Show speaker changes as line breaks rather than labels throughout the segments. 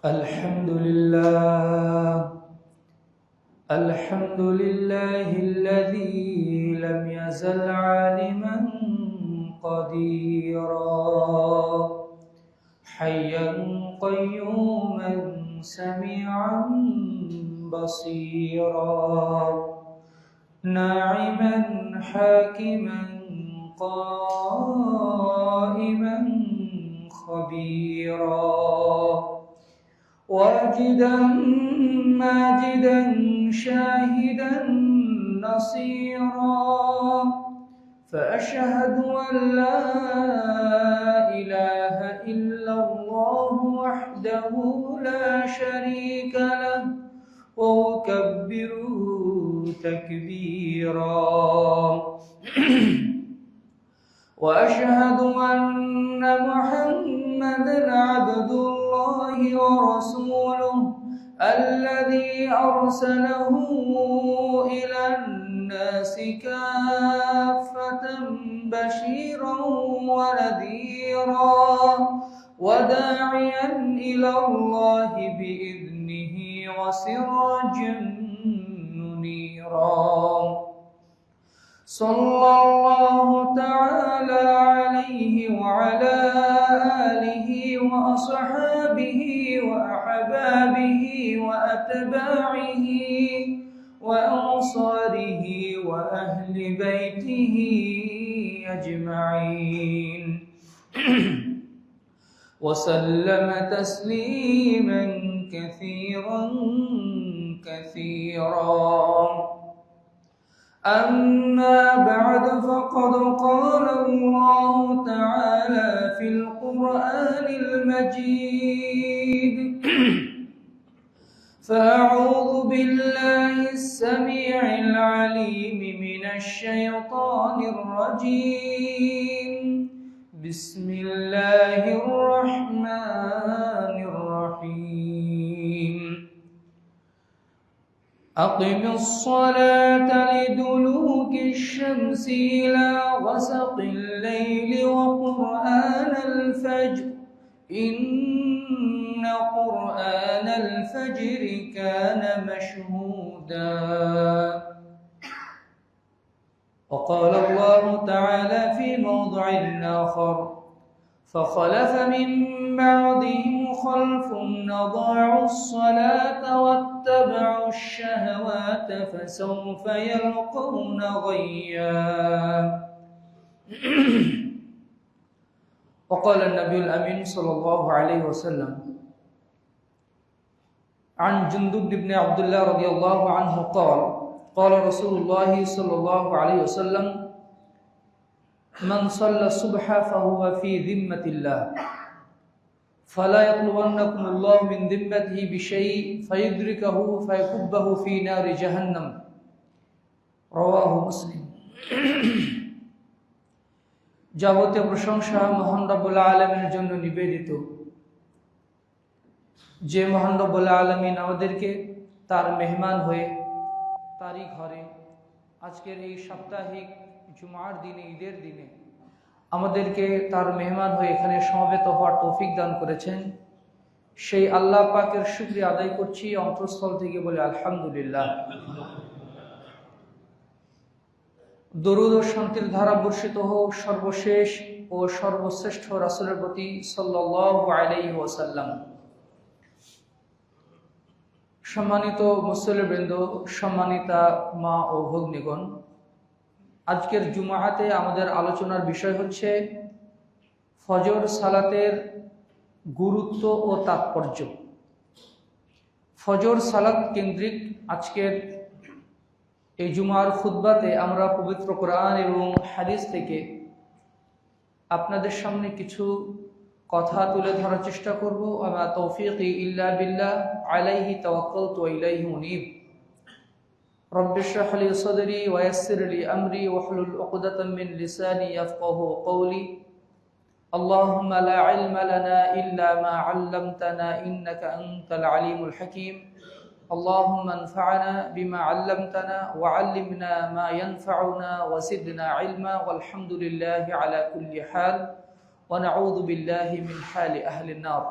الحمد لله الذي لم يزل عالما قديرا حيا قيوما سميعا بصيرا ناعما حاكما قائما خبيرا واجدا ماجدا شاهدا نصيرا فأشهد أن لا إله إلا الله وحده لا شريك له وأكبره تكبيرا وأشهد أن محمدا عبد الله ورسوله الذي أرسله إلى الناس كافة بشيرا ونذيرا وداعيا إلى الله بإذنه وسراجا منيرا صلى الله تعالى عليه وعلى آله وأصحابه وأحبابه وأتباعه وأنصاره وأهل بيته أجمعين وسلم تسليما كثيرا أما بعد فقد قال الله تعالى في القرآن المجيد فأعوذ بالله السميع العليم من الشيطان الرجيم بسم الله الرحمن الرحيم أقم الصلاة لدلوك الشمس إلى غسق الليل وقرآن الفجر إن قرآن الفجر كان مشهودا وقال الله تعالى في موضع آخر فخلف من بعدهم خلف أضاعوا الصلاة واتبعوا الشهوات فسوف يلقون غيا وقال النبي الأمين صلى الله عليه وسلم عن جندب بن عبد الله رضي الله عنه قال رسول الله صلى الله عليه وسلم من صلى الصبح فهو في ذمة الله فلا يطلبنكم الله من ذمته بشيء فيدركه فيكبه في نار جهنم رواه مسلم যাবতীয় প্রশংসা মহান রব্বুল আলামিনের জন্য নিবেদিত যে মহান রব্বুল আলামিন আমাদেরকে তার মেহমান হয়ে তারই ঘরে আজকের এই সাপ্তাহিক জুমার দিনে ঈদের দিনে আমাদেরকে তার মেহমান হয়ে এখানে সমবেত হওয়ার তৌফিক দান করেছেন সেই আল্লাহ পাকের শুকরিয়া আদায় করছি অন্তঃস্থল থেকে বলে আলহামদুলিল্লাহ দরুদ ও শান্তির ধারা বর্ষিত হোক সর্বশেষ ও সর্বশ্রেষ্ঠ রাসূলের প্রতি সাল্লাল্লাহু আলাইহি ওয়াসাল্লাম। সম্মানিত মুসল্লিবৃন্দ, সম্মানিতা মা ও ভগ্নীগণ, আজকের জুমাতে আমাদের আলোচনার বিষয় হচ্ছে ফজর সালাতের গুরুত্ব ও তাৎপর্য। ফজর সালাত কেন্দ্রিক আজকের এই জুমার খুতবাতে আমরা পবিত্র কোরআন এবং হাদিস থেকে আপনাদের সামনে কিছু কথা তুলে ধরার চেষ্টা করব। ওয়া তৌফিকি ইল্লা বিল্লাহ আলাইহি তাওয়াক্কালতু ওয়া ইলাইহি উনীব। রব্বি ইশরাহ লি সাদরি ওয়া ইয়াসসির লি আমরি ওয়াহলুল উকদাতাম মিন লিসানি ইয়াফকাহু কওলি। আল্লাহুম্মা লা ইলমা লানা ইল্লা মা 'আল্লামতানা ইন্নাকা আনতাল আলিমুল হাকীম। اللهم انفعنا بما علمتنا وعلمنا ما ينفعنا وزدنا علما والحمد لله على كل حال ونعوذ بالله من حال أهل النار।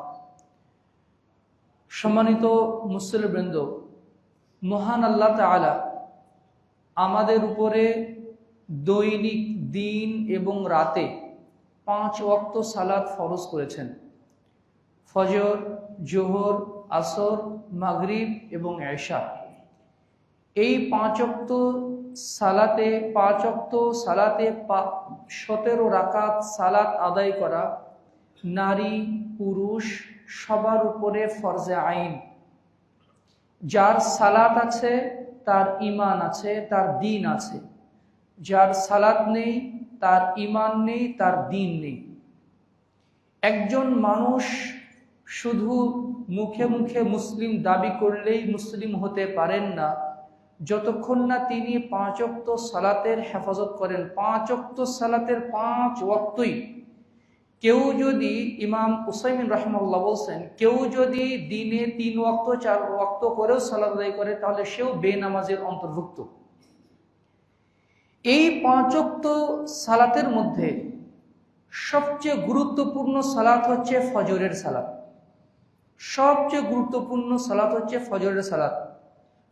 সম্মানিত মুসলিমবৃন্দ, মহান আল্লাহ তাআলা আমাদের উপরে দৈনিক দিন এবং রাতে 5 ওয়াক্ত সালাত ফরজ করেছেন। ফজর, জোহর, আসর, মাগরিব এবং এশা। এই 5 ওয়াক্ত সালাতে 17 রাকাত সালাত আদায় করা নারী পুরুষ সবার উপরে ফরজে আইন। যার সালাত আছে তার ঈমান আছে, তার দ্বীন আছে। যার সালাত নেই তার ঈমান নেই, তার দ্বীন নেই। একজন মানুষ শুধু মুখে মুখে মুসলিম দাবি করলেই মুসলিম হতে পারেন না, যতক্ষণ না তিনি 5 ওয়াক্ত সালাতের হেফাজত করেন। 5 ওয়াক্ত সালাতের 5 ওয়াক্তই। কেউ যদি, ইমাম উসাইমিন রাহিমাহুল্লাহ বলছেন, কেউ যদি দিনে 3 ওয়াক্ত 4 ওয়াক্ত করেও সালাত আদায় করে তাহলে সেও বেনামাজের অন্তর্ভুক্ত। এই 5 ওয়াক্ত সালাতের মধ্যে সবচেয়ে গুরুত্বপূর্ণ সালাত হচ্ছে ফজরের সালাত। সবচেয়ে গুরুত্বপূর্ণ সালাত হচ্ছে ফজরের সালাত।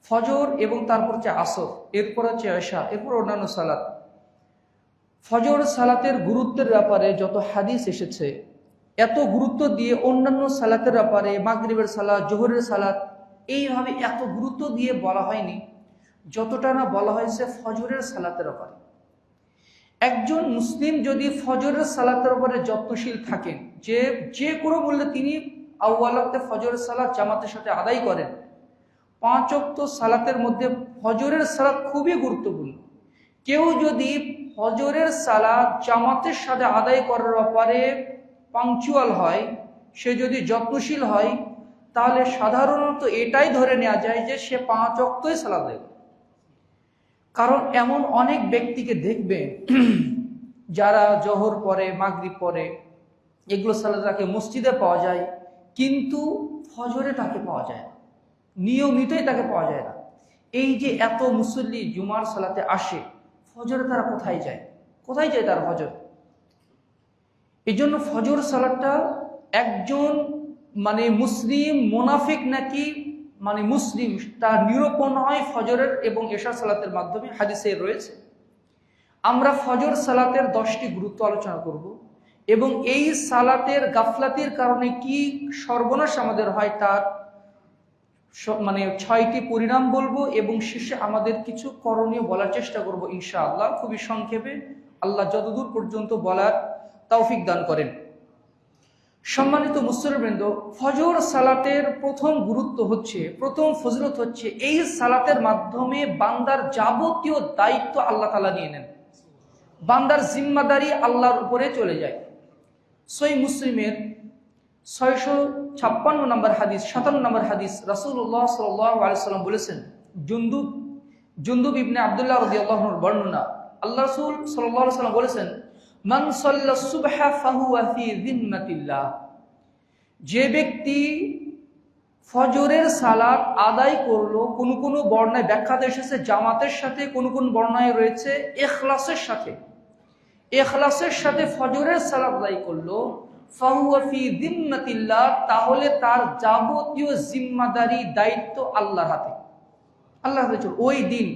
ফজর এবং তারপর হচ্ছে আসর, এরপর হচ্ছে এশা, এরপর অন্যান্য সালাত। ফজর সালাতের গুরুত্বের ব্যাপারে যত হাদিস এসেছে, এত গুরুত্ব দিয়ে অন্যান্য সালাতের ব্যাপারে, মাগরিবের সালাত, জোহরের সালাত, এইভাবে এত গুরুত্ব দিয়ে বলা হয়নি যতটা না বলা হয়েছে ফজরের সালাতের ব্যাপারে। একজন মুসলিম যদি ফজরের সালাতের ব্যাপারে যত্নশীল থাকেন, যে কোনো মূল্যে তিনি আউয়াল ওয়াক্তে ফজরের সালাত জামাতের সাথে আদায় করেন। 5 ওয়াক্ত সালাতের মধ্যে ফজরের সালাত খুবই গুরুত্বপূর্ণ। কেউ যদি ফজরের সালাত জামাতের সাথে আদায় করার ব্যাপারে পাংচুয়াল হয়, সে যদি যত্নশীল হয়, তাহলে সাধারণত এটাই ধরে নেওয়া যায় যে সে 5 ওয়াক্তই সালাত আদায় করে। কারণ এমন অনেক ব্যক্তিকে দেখবে যারা জোহর পড়ে, মাগরিব পড়ে, এগুলো সালাত তাকে মসজিদে পাওয়া যায়, কিন্তু ফজরে তাকে পাওয়া যায় না, নিয়মিতই তাকে পাওয়া যায় না। এই যে এত মুসল্লি জুমার সালাতে আসে, ফজরে তারা কোথায় যায়? কোথায় যায় তারা ফজর? এই জন্য ফজর সালাতটা একজন মুসলিম মুনাফিক নাকি মুসলিম তার নিরূপণ হয় ফজরের এবং এশা সালাতের মাধ্যমে, হাদিসে রয়েছে। আমরা ফজর সালাতের 10টি গুরুত্ব আলোচনা করব এবং এই সালাতের গাফলাতির কারণে কি সর্বনাশ আমাদের হয় তার 6টি পরিণাম বলবো এবং শেষে আমাদের কিছু করণীয় বলার চেষ্টা করব ইনশাআল্লাহ, খুবই সংক্ষেপে, আল্লাহ যতদূর পর্যন্ত বলার তৌফিক দান করেন। সম্মানিত মুসলিমবৃন্দ, ফজর সালাতের প্রথম গুরুত্ব হচ্ছে, প্রথম ফজিলত হচ্ছে, এই সালাতের মাধ্যমে বান্দার যাবতীয় দায়িত্ব আল্লাহ তাআলা নিয়ে নেন। বান্দার জিম্মাদারি আল্লাহর উপরে চলে যায়। সহিহ মুসলিমের 656 নম্বর হাদিস, 57 নম্বর হাদিস, রাসূলুল্লাহ সাল্লাল্লাহু আলাইহি ওয়াসাল্লাম বলেছেন, জুনদুব ইবনে আব্দুল্লাহ রাদিয়াল্লাহু আনহুর বর্ণনা, আল্লাহ রাসূল সাল্লাল্লাহু আলাইহি ওয়াসাল্লাম বলেছেন, মান সাল্লা সুবহা ফাহুয়া ফি যিম্মাতিল্লাহ। যে ব্যক্তি ফজরের সালাত আদায় করলো, কোন কোন বর্ণায় ব্যাখ্যাতে এসেছে জামাতের সাথে, কোন কোন বর্ণায় রয়েছে ইখলাসের সাথে, ইখলাসের সাথে ফজরের সালাত আদায় করলো, ফাহুয়া ফি যিম্মাতিল্লাহ, তাহলে তার যাবতীয় জিম্মাদারি দায়িত্ব আল্লাহর হাতে। আল্লাহর হাতে। ওই দিন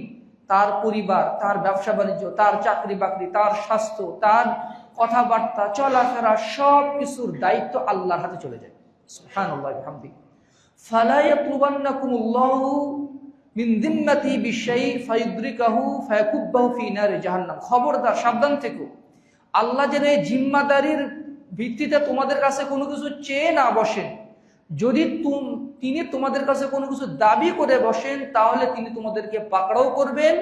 তার পরিবার, তার ব্যবসা বাণিজ্য, তার চাকরি বাকরি, তার স্বাস্থ্য, তার কথাবার্তা, চলাফেরা, সব কিছুর দায়িত্ব আল্লাহর হাতে চলে যায়। সুবহানাল্লাহ ওয়া বিহামদিহি। ফালা ইয়াতলুবান্নাকুমুল্লাহু মিন যিম্মাতি বিশাই ফায়ুদরিকাহু ফায়াকুব্বাহু ফি নারি জাহান্নাম। খবরদার, সাবধান থেকো, আল্লাহ যেন এই জিম্মাদারির ভিত্তিতে তোমাদের কাছে কোনো কিছু চেয়ে না বসেন। যদি তিনি তোমাদের কাছে কোনো কিছু দাবি করে বসেন, তাহলে তিনি তোমাদেরকে পাকড়াও করবেন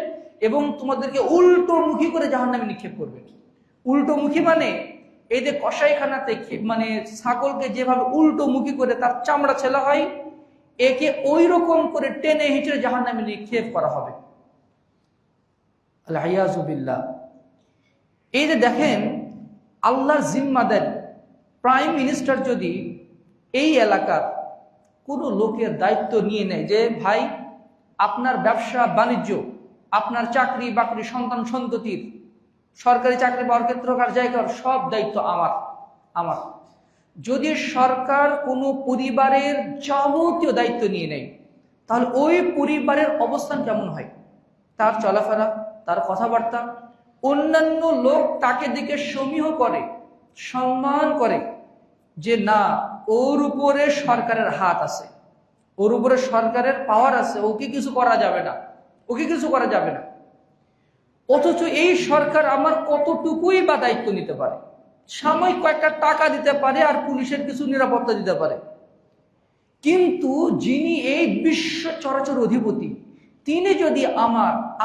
এবং তোমাদেরকে উল্টোমুখী করে জাহান্নামে নিক্ষেপ করবেন। উল্টোমুখী এই যে কসাইখানাতে ছাগলকে যেভাবে উল্টোমুখী করে তার চামড়া ছেলা হয়, একে ওই রকম করে টেনে হিঁচড়ে জাহান্নামে নিক্ষেপ করা হবে। আল-ইয়াযু বিল্লাহ। এই যে দেখেন, আল্লাহর জিম্মাদারি, প্রাইম মিনিস্টার যদি এই এলাকার কোনো লোকের দায়িত্ব নিয়ে নেয় যে ভাই, আপনার ব্যবসা বাণিজ্য, আপনার চাকরি বাকরি, সন্তান সন্ততির, সরকারি চাকরি পাওয়ার ক্ষেত্রে কার জায়গার সব দায়িত্ব আমার, যদি সরকার কোনো পরিবারের যাবতীয় দায়িত্ব নিয়ে নেয়, তাহলে ওই পরিবারের অবস্থান কেমন হয়? তার চলাফেরা, তার কথাবার্তা, অন্যান্য লোক তাকে দেখে সমীহ করে, সম্মান করে যে না, ওর উপরে সরকারের হাত আছে, ওর উপরে সরকারের পাওয়ার আছে, ওকে কিছু করা যাবে না, ওকে কিছু করা যাবে না। অথচ এই সরকার আমার কতটুকুই বা দায়িত্ব নিতে পারে? সাময়িক কয়েকটা টাকা দিতে পারে আর পুলিশের কিছু নিরাপত্তা দিতে পারে, কিন্তু যিনি এই বিশ্ব চরাচর অধিপতি, তিনি যদি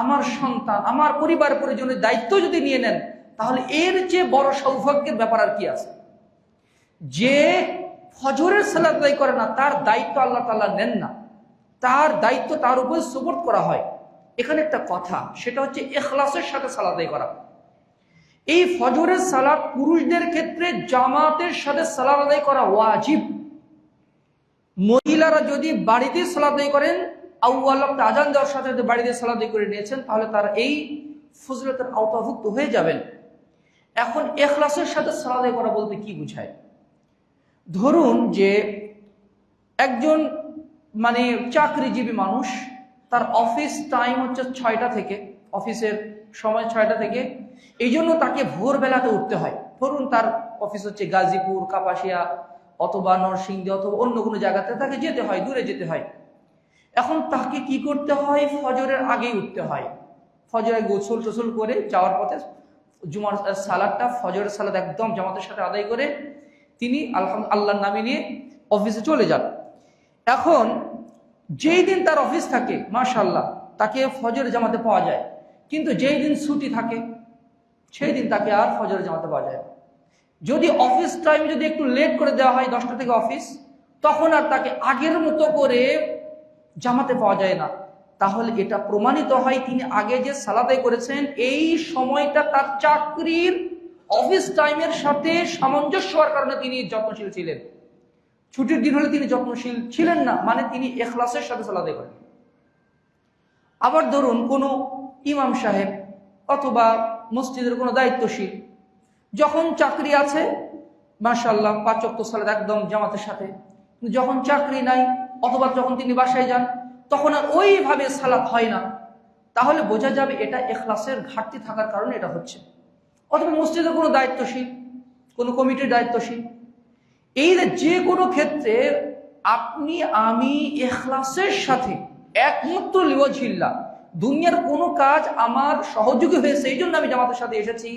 আমার সন্তান, আমার পরিবার পরিজনের দায়িত্ব যদি নিয়ে নেন, তাহলে এর চেয়ে বড় সৌভাগ্যের ব্যাপার আর কি আছে? যে ফজরের সালাত আদায় করে না, তার দায়িত্ব আল্লাহ তাআলা নেন না, তার দায়িত্ব তার উপর সুপর্দ করা হয়। এখানে একটা কথা, সেটা হচ্ছে ইখলাসের সাথে সালাত আদায় করা। এই ফজরের সালাত পুরুষদের ক্ষেত্রে জামাতের সাথে সালাত আদায় করা ওয়াজিব। মহিলারা যদি বাড়িতে সালাত আদায় করেন, আউয়াল ওয়াক্তে আযান দেওয়ার সাথে সাথে বাড়িতে সালাত আদায় করে নিয়েছেন, তাহলে তারা এই ফজিলতের আওতাভুক্ত হয়ে যাবেন। এখন ইখলাসের সাথে সালাত আদায় করা বলতে কি বোঝায়? ধরুন যে একজন চাকরিজীবী মানুষ, তার অফিস টাইম হচ্ছে 6টা থেকে, অফিসের সময় 6টা থেকে, এই জন্য তাকে ভোরবেলাতে উঠতে হয়। ধরুন তার অফিস হচ্ছে গাজীপুর, কাপাসিয়া অথবা নরসিংদী অথবা অন্য কোনো জায়গাতে তাকে যেতে হয়, দূরে যেতে হয়। এখন তাকে কি করতে হয়? ফজরের আগেই উঠতে হয়। ফজরে গোসল টোসল করে যাওয়ার পথে জুমার সালাদটা, ফজরের সালাদ একদম জামাতের সাথে আদায় করে তিনি আল্লাহর নামে নিয়ে অফিসে চলে যান। এখন যেই দিন তার অফিস থাকে, মাশাআল্লাহ, তাকে ফজরের জামাতে পাওয়া যায়, কিন্তু যেই দিন ছুটি থাকে সেই দিন তাকে আর ফজরের জামাতে পাওয়া যায়। যদি অফিস টাইম যদি একটু লেট করে দেওয়া হয়, 10টা থেকে অফিস, তখন আর তাকে আগের মতো করে জামাতে পাওয়া যায় না। তাহলে এটা প্রমাণিত হয় তিনি আগে যে সালাত আদায় করেছেন, এই সময়টা তার চাকরির অফিস টাইমের সাথে সামঞ্জস্য হওয়ার কারণে তিনি যত্নশীল ছিলেন। ছুটির দিন হলে তিনি যত্নশীল ছিলেন না, মানে তিনি ইখলাসের সাথে সালাত আদায় করেন। আবার ধরুন কোনো ইমাম সাহেব অথবা মসজিদের কোনো দায়িত্বশীল, যখন চাকরি আছে মাশাআল্লাহ 5 ওয়াক্ত সালাত একদম জামাতের সাথে, যখন চাকরি নাই অথবা যখন তিনি বাসায় যান, তখন আর ওইভাবে সালাত হয় না, তাহলে বোঝা যাবে এটা ইখলাসের ঘাটতি থাকার কারণে এটা হচ্ছে। অথবা মসজিদের কোনো দায়িত্বশীল, কোনো কমিটির দায়িত্বশীল, এই যে কোনো ক্ষেত্রে আপনি আমি ইখলাসের সাথে একমাত্র লিওয়াজিল্লাহ, দুনিয়ার কোনো কাজ আমার সহযোগী হয়েছে এই জন্য আমি জামাতের সাথে এসেছি,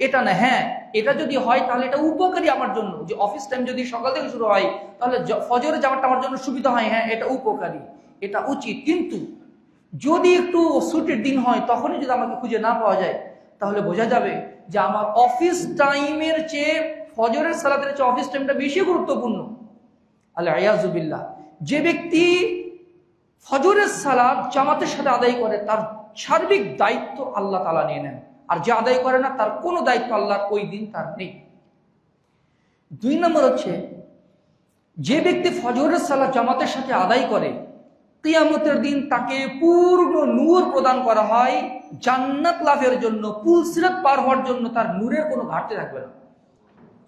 এটা না। হ্যাঁ, এটা যদি হয় তাহলে এটা উপকারী আমার জন্য, যে অফিস টাইম যদি সকাল থেকে শুরু হয় তাহলে ফজরের জামাতটা আমার জন্য সুবিধা হয়, হ্যাঁ এটা উপকারী, এটা উচিত। কিন্তু যদি একটু ছুটির দিন হয়, তখনই যদি আমাকে খুঁজে না পাওয়া যায়, তাহলে বোঝা যাবে যে আমার অফিস টাইমের চেয়ে ফজরের সালাতের চেয়ে অফিস টাইমটা বেশি গুরুত্বপূর্ণ। আল্লাহ ইয়াজুবিল্লাহ, যে ব্যক্তি ফজরের সালাত জামাতের সাথে আদায় করে, তার সার্বিক দায়িত্ব আল্লাহ তাআলা নিয়ে নেন, আর যে আদায় করে না, তার কোনো দায়িত্ব আল্লাহর ওই দিন তার নেই। 2 নম্বর হচ্ছে, যে ব্যক্তি ফজরের সালাত জামাতের সাথে আদায় করে, কিয়ামতের দিন তাকে পূর্ণ নূর প্রদান করা হয় জান্নাত লাভের জন্য, পুলসিরাত পার হওয়ার জন্য তার নূরের কোনো ঘাটতি থাকবে না।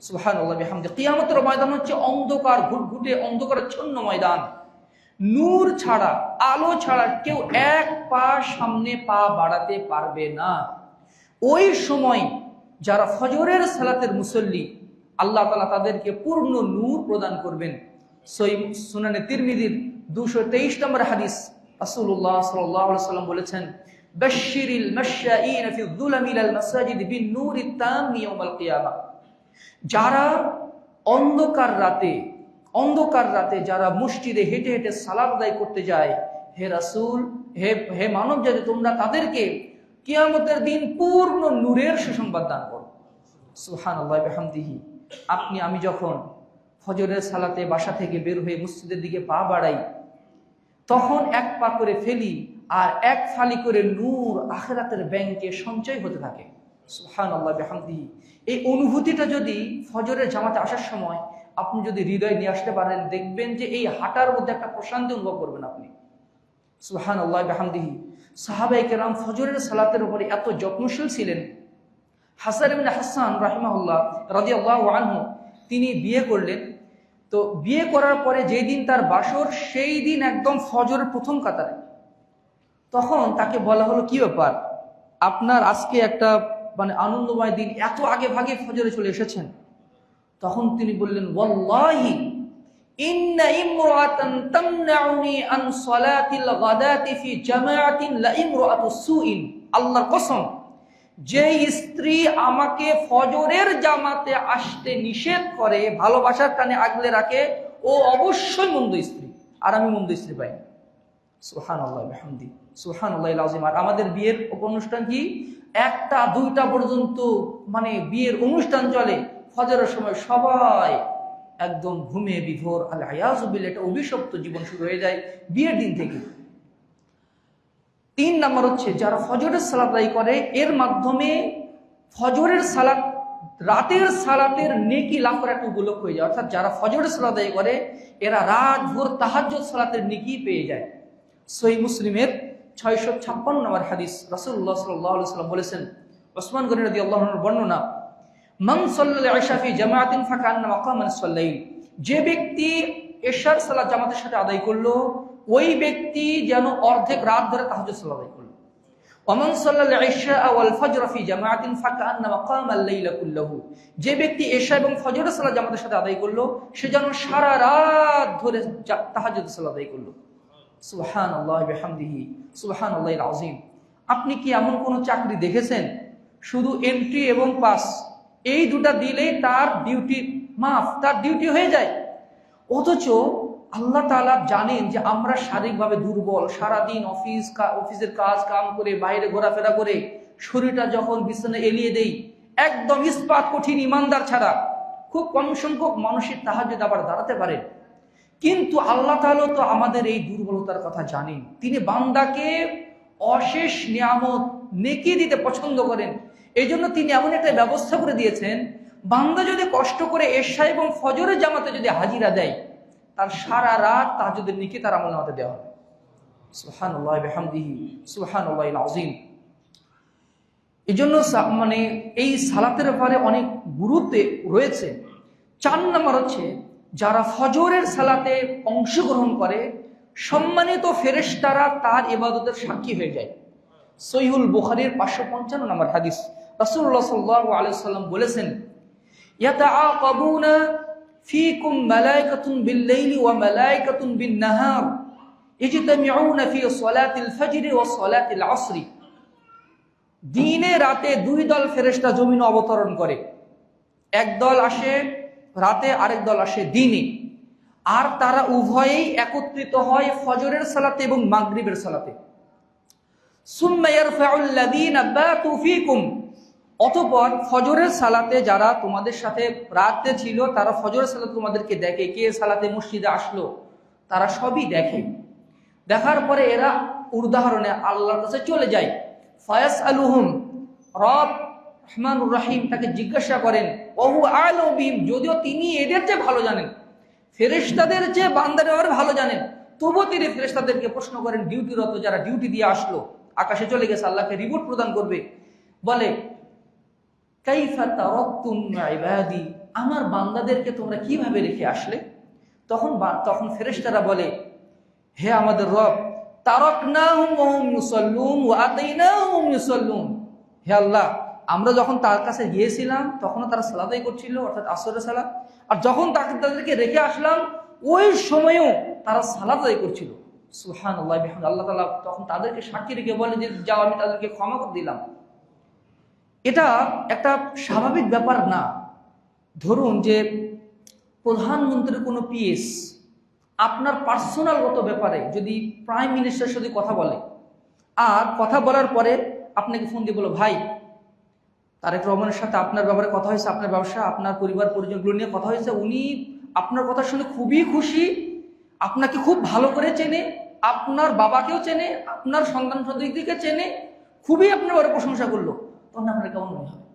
সুবহানাল্লাহ বিহামদি। কিয়ামতের ময়দান হচ্ছে অন্ধকার, ঘুটঘুটে অন্ধকারাচ্ছন্ন ময়দান। নূর ছাড়া, আলো ছাড়া কেউ এক পা সামনে পা বাড়াতে পারবে না। ওই সময় যারা ফজরের সালাতের মুসল্লি, আল্লাহ তাআলা তাদেরকে পূর্ণ নূর প্রদান করবেন। সহিহ সুনানে তিরমিজির 223 নম্বর হাদিস, রাসূলুল্লাহ সাল্লাল্লাহু আলাইহি ওয়াসাল্লাম বলেছেন, বাশশিরিল মাশাঈন ফি যুলামিল মাসাজিদ বিন নূরিত তাম ইয়াউমাল কিয়ামা। যারা অন্ধকার রাতে যারা মসজিদে হেঁটে হেঁটে সালাত আদায় করতে যায়, হে রাসূল, হে মানব জাতি, তোমরা তাদেরকে কিয়ামতের দিন পূর্ণ নূরের সুসংবাদ দান করো। সুবহানাল্লাহ বিহামদিহি। আপনি আমি যখন ফজরের সালাতে বাসা থেকে বের হয়ে মসজিদের দিকে পা বাড়াই, তখন এক পা করে ফেলি আর এক ফালি করে নূর আখিরাতের ব্যাংকে সঞ্চয় হতে থাকে। সুবহানাল্লাহ বিহামদিহি। এই অনুভূতিটা যদি ফজরের জামাতে আসার সময় আপনি যদি হৃদয়ে নিয়ে আসতে পারেন, দেখবেন যে এই হাঁটার মধ্যে একটা প্রশান্তি অনুভব করবেন আপনি। সুবহানাল্লাহ বিহামদিহি। সাহাবায়ে কেরাম ফজরের সালাতের উপরে এত যত্নশীল ছিলেন। হাসান ইবনে হাসান রাহিমাহুল্লাহ রাদিয়াল্লাহু আনহু, তিনি বিয়ে করলেন তো বিয়ে করার পরে যেই দিন তার বাসর, সেই দিন একদম ফজরের প্রথম কাতারে। তখন তাকে বলা হলো, কি ব্যাপার, আপনার আজকে একটা মানে আনন্দময় দিন, এত আগে ভাগে ফজরে চলে এসেছেন। তখন তিনি বললেন, ওয়াল্লাহি ইন্না ইমরাতান তামনাউনি আন সালাতিল গাদাতি ফি জামাআতিন লা ইমরাতু সুইন, আল্লাহর কসম, যে স্ত্রী আমাকে ফজরের জামাতে আসতে নিষেধ করে, ভালোবাসার টানে আগলে রাখে, ও অবশ্যই মন্দ স্ত্রী, আর আমি মন্দ স্ত্রী পাই। সুবহানাল্লাহ বিহামদি, সুবহানাল্লাহিল আযীম। আর আমাদের বিয়ের অনুষ্ঠান কি 1টা 2টা পর্যন্ত মানে বিয়ের অনুষ্ঠান চলে। ফজরের সময় সবাই একদম ঘুমিয়ে বিভোর, আল আয়াযু বিল্লাহ, এটা অভিশপ্ত জীবন শুরু হয়ে যায় বিয়ের দিন থেকে। 3 নাম্বার হচ্ছে, যারা ফজরের সালাত আদায় করে, এর মাধ্যমে ফজরের সালাত, রাতের সালাতের নেকি লাভ করার একটা উপলক্ষ হয়ে যায়। অর্থাৎ যারা ফজরের সালাত আদায় করে, এরা রাত ভোর তাহাজ্জুদ সালাতের নেকি পেয়ে যায়। সহিহ মুসলিমের 656 নম্বর হাদিস, রাসূলুল্লাহ সাল্লাল্লাহু আলাইহি ওয়াসাল্লাম বলেছেন, ওসমান গনি রাদিয়াল্লাহু আনহুর বর্ণনা, মান সাল্লাল ইশা ফি জামাআতিন ফাকান্নামা কামান সাল্লাইল, যে ব্যক্তি ইশার সালাত জামাতের সাথে আদায় করলো, ওই ব্যক্তি যেন অর্ধেক রাত ধরে তাহাজ্জুদ সালাত আদায় করলো। ওমান সাল্লাল ইশা ওয়াল ফজর ফি জামাআতিন ফাকান্নামা কামাল লাইলা কুল্লাহু, যে ব্যক্তি ইশা এবং ফজরের সালাত জামাতের সাথে আদায় করলো, সে যেন সারা রাত ধরে তাহাজ্জুদ সালাত আদায় করলো। সুবহানাল্লাহ বিহামদিহি, সুবহানাল্লাহিল আযীম। আপনি কি এমন কোন চাকরি দেখেছেন শুধু এন্ট্রি এবং পাস, এই দুটা দিলেই তার ডিউটি মাফ, তার ডিউটি হয়ে যায়? অথচ আল্লাহ তাআলা জানেন যে আমরা শারীরিকভাবে দুর্বল, সারাদিন অফিসের কাজ কাম করে, বাইরে ঘোরাফেরা করে শরীরটা যখন বিছানায় এলিয়ে দেই, একদম ইস্পাত কঠিন ইমানদার ছাড়া খুব কম সংখ্যক মানুষের তাহাজ্জুদ আবার দাঁড়াতে পারে। কিন্তু আল্লাহ তাআলা তো আমাদের এই দুর্বলতার কথা জানেন। তিনি বান্দাকে অশেষ নিয়ামত নেকি দিতে পছন্দ করেন। এই জন্য তিনি এমন একটা ব্যবস্থা করে দিয়েছেন, বান্দা যদি কষ্ট করে এশা এবং ফজরের জামাতে যদি হাজিরা দেয়, তার সারা রাত তাহাজ্জুদের নেকি তার আমলনামাতে দেওয়া হবে। সুবহানাল্লাহি বিহামদিহি, সুবহানাল্লাহিল আযীম। এই জন্য মানে এই সালাতের ব্যাপারে অনেক গুরুত্ব রয়েছে। 4 নম্বর হচ্ছে, যারা ফজরের সালাতে অংশগ্রহণ করে, সম্মানিত ফেরেশতারা তার ইবাদতের সাক্ষী হয়ে যায়। সহিহুল বুখারীর 555 নম্বর হাদিস, রাসূলুল্লাহ সাল্লাল্লাহু আলাইহি ওয়াসাল্লাম বলেছেন, ইয়াতাআকাবুনা ফীকুম মালায়েকাতুন বিল-লাইলি ওয়া মালায়েকাতুন বিন-নাহার ইজতামিউনা ফী সালাতিল ফজর ওয়া সালাতিল আসর। দিনে রাতে 2 দল ফেরেশতা জমিনে অবতরণ করে, এক দল আসে রাতে, আরেক দল আসে দিনে, আর তারা উভয়েই একত্রিত হয় ফজরের সালাতে এবং মাগরিবের সালাতে। সুম্মা ইয়ারফাউল লাযীনা বাতু ফীকুম, অতঃপর ফজরের সালাতে যারা তোমাদের সাথে রাতে ছিল, তারা ফজরের সালাতে তোমাদেরকে দেখে, কে সালাতে মসজিদে আসলো, তারা সবই দেখে। দেখার পরে এরা উদাহরণে আল্লাহর কাছে চলে যায়। ফায়াসআলুহুম, রব রহমানুর রহিম তাকে জিজ্ঞাসা করেন, ওহু আ'লামু বিহিম, যদিও তিনি এদের চেয়ে ভালো জানেন, ফেরেশতাদের চেয়ে বান্দাদের ভালো জানেন, তবুও তিনি ফেরেশতাদেরকে প্রশ্ন করেন, ডিউটিরত যারা ডিউটি দিয়ে আসলো, আকাশে চলে গেছে, আল্লাহকে রিপোর্ট প্রদান করবে, বলে, কাইফা তারাকতুম ইবাদি, আমার বান্দাদেরকে তোমরা কিভাবে রেখে আসলে? তখন ফেরেশতারা বলে, হে আমাদের রব, তারাকনাহুম ওয়া হুম ইউসাল্লুন ওয়া আতাইনাহুম ওয়া হুম ইউসাল্লুন, হে আল্লাহ, আমরা যখন তার কাছে গিয়েছিলাম তখন তারা সালাত আদায় করছিল, অর্থাৎ আসরের সালাত, আর যখন তাদেরকে রেখে আসলাম ওই সময়ও তারা সালাত আদায় করছিল। সুবহানাল্লাহ বিহামদিহি, আল্লাহ তাআলা তখন তাদেরকে সাক্ষী রেখে বলে যে যাও, আমি তাদেরকে ক্ষমা করে দিলাম। এটা একটা স্বাভাবিক ব্যাপার না। ধরুন যে প্রধানমন্ত্রীর কোনো পিএস আপনার পার্সোনালগত ব্যাপারে যদি প্রাইম মিনিস্টারের সাথে কথা বলে, আর কথা বলার পরে আপনাকে ফোন দিয়ে বলো, ভাই তারেক রহমানের সাথে আপনার ব্যাপারে কথা হয়েছে, আপনার ব্যবসা, আপনার পরিবার পরিজনগুলো নিয়ে কথা হয়েছে, উনি আপনার কথা শুনে খুবই খুশি, আপনাকে খুব ভালো করে চেনে, আপনার বাবাকেও চেনে, আপনার সন্তান সন্ততিকে চেনে, খুবই আপনার বারে প্রশংসা করলো, তখন আপনার কেমন মনে হবে?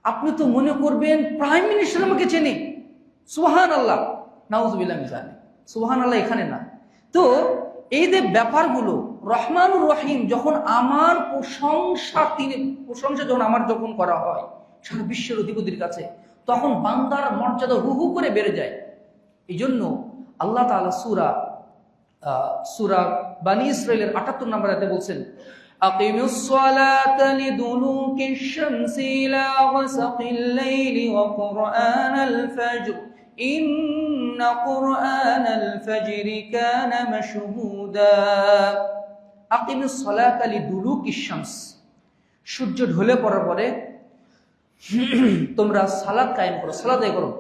আপনি তো মনে করবেন প্রাইম মিনিস্টার আমাকে চেনে। সুবহানাল্লাহ, নাউযুবিল্লাহ মিন যালিক। সুবহানাল্লাহ এখানে না। তো এই যে ব্যাপারগুলো, রহমানুর রহিম যখন আমার প্রশংসা যখন করা হয় সারা বিশ্বের অধিপতির কাছে, তখন বান্দার মর্যাদা হু হু করে বেড়ে যায়। এই জন্য আল্লাহ তাআলা সূরা বানী ইসরাঈলের ৭৮ নম্বর আয়াতে বলছেন, আকিমিস সালাতা লিদুলুকিশ শামসি ইলা গাসাকিল লাইলি ওয়া কুরআনাল ফজর ইন্না কুরআনাল ফজরি কানা মাশহুদা। আকিমিস সালাতা লিদুলুকিশ শামস, সূর্য ঢলে পড়ার পরে তোমরা সালাত কায়েম করো, সালাত আদায় করো।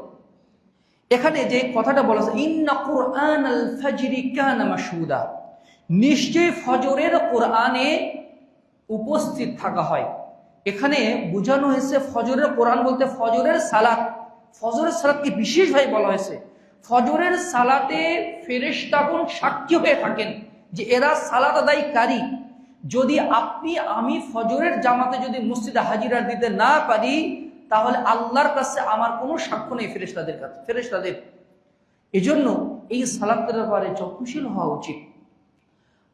এখানে যে কথাটা বলা আছে, ইন্না কুরআনাল ফাজরি কানা মাশহুদা, নিশ্চয়ই ফজরের কোরআনে উপস্থিত থাকা হয়। এখানে বোঝানো হয়েছে ফজরের কোরআন বলতে ফজরের সালাত, ফজরের সালাতকে বিশেষভাবে বলা হয়েছে। ফজরের সালাতে ফেরেশতাগণ সাক্ষী হয়ে থাকেন যে এরা সালাত আদায়কারী। যদি আমি ফজরের জামাতে যদি মসজিদে হাজিরা দিতে না পারি, তাহলে আল্লাহর কাছে আমার কোনো সাক্ষ্য নেই ফেরেশতাদের। এই জন্য এই সালাতের ব্যাপারে যত্নশীল হওয়া উচিত।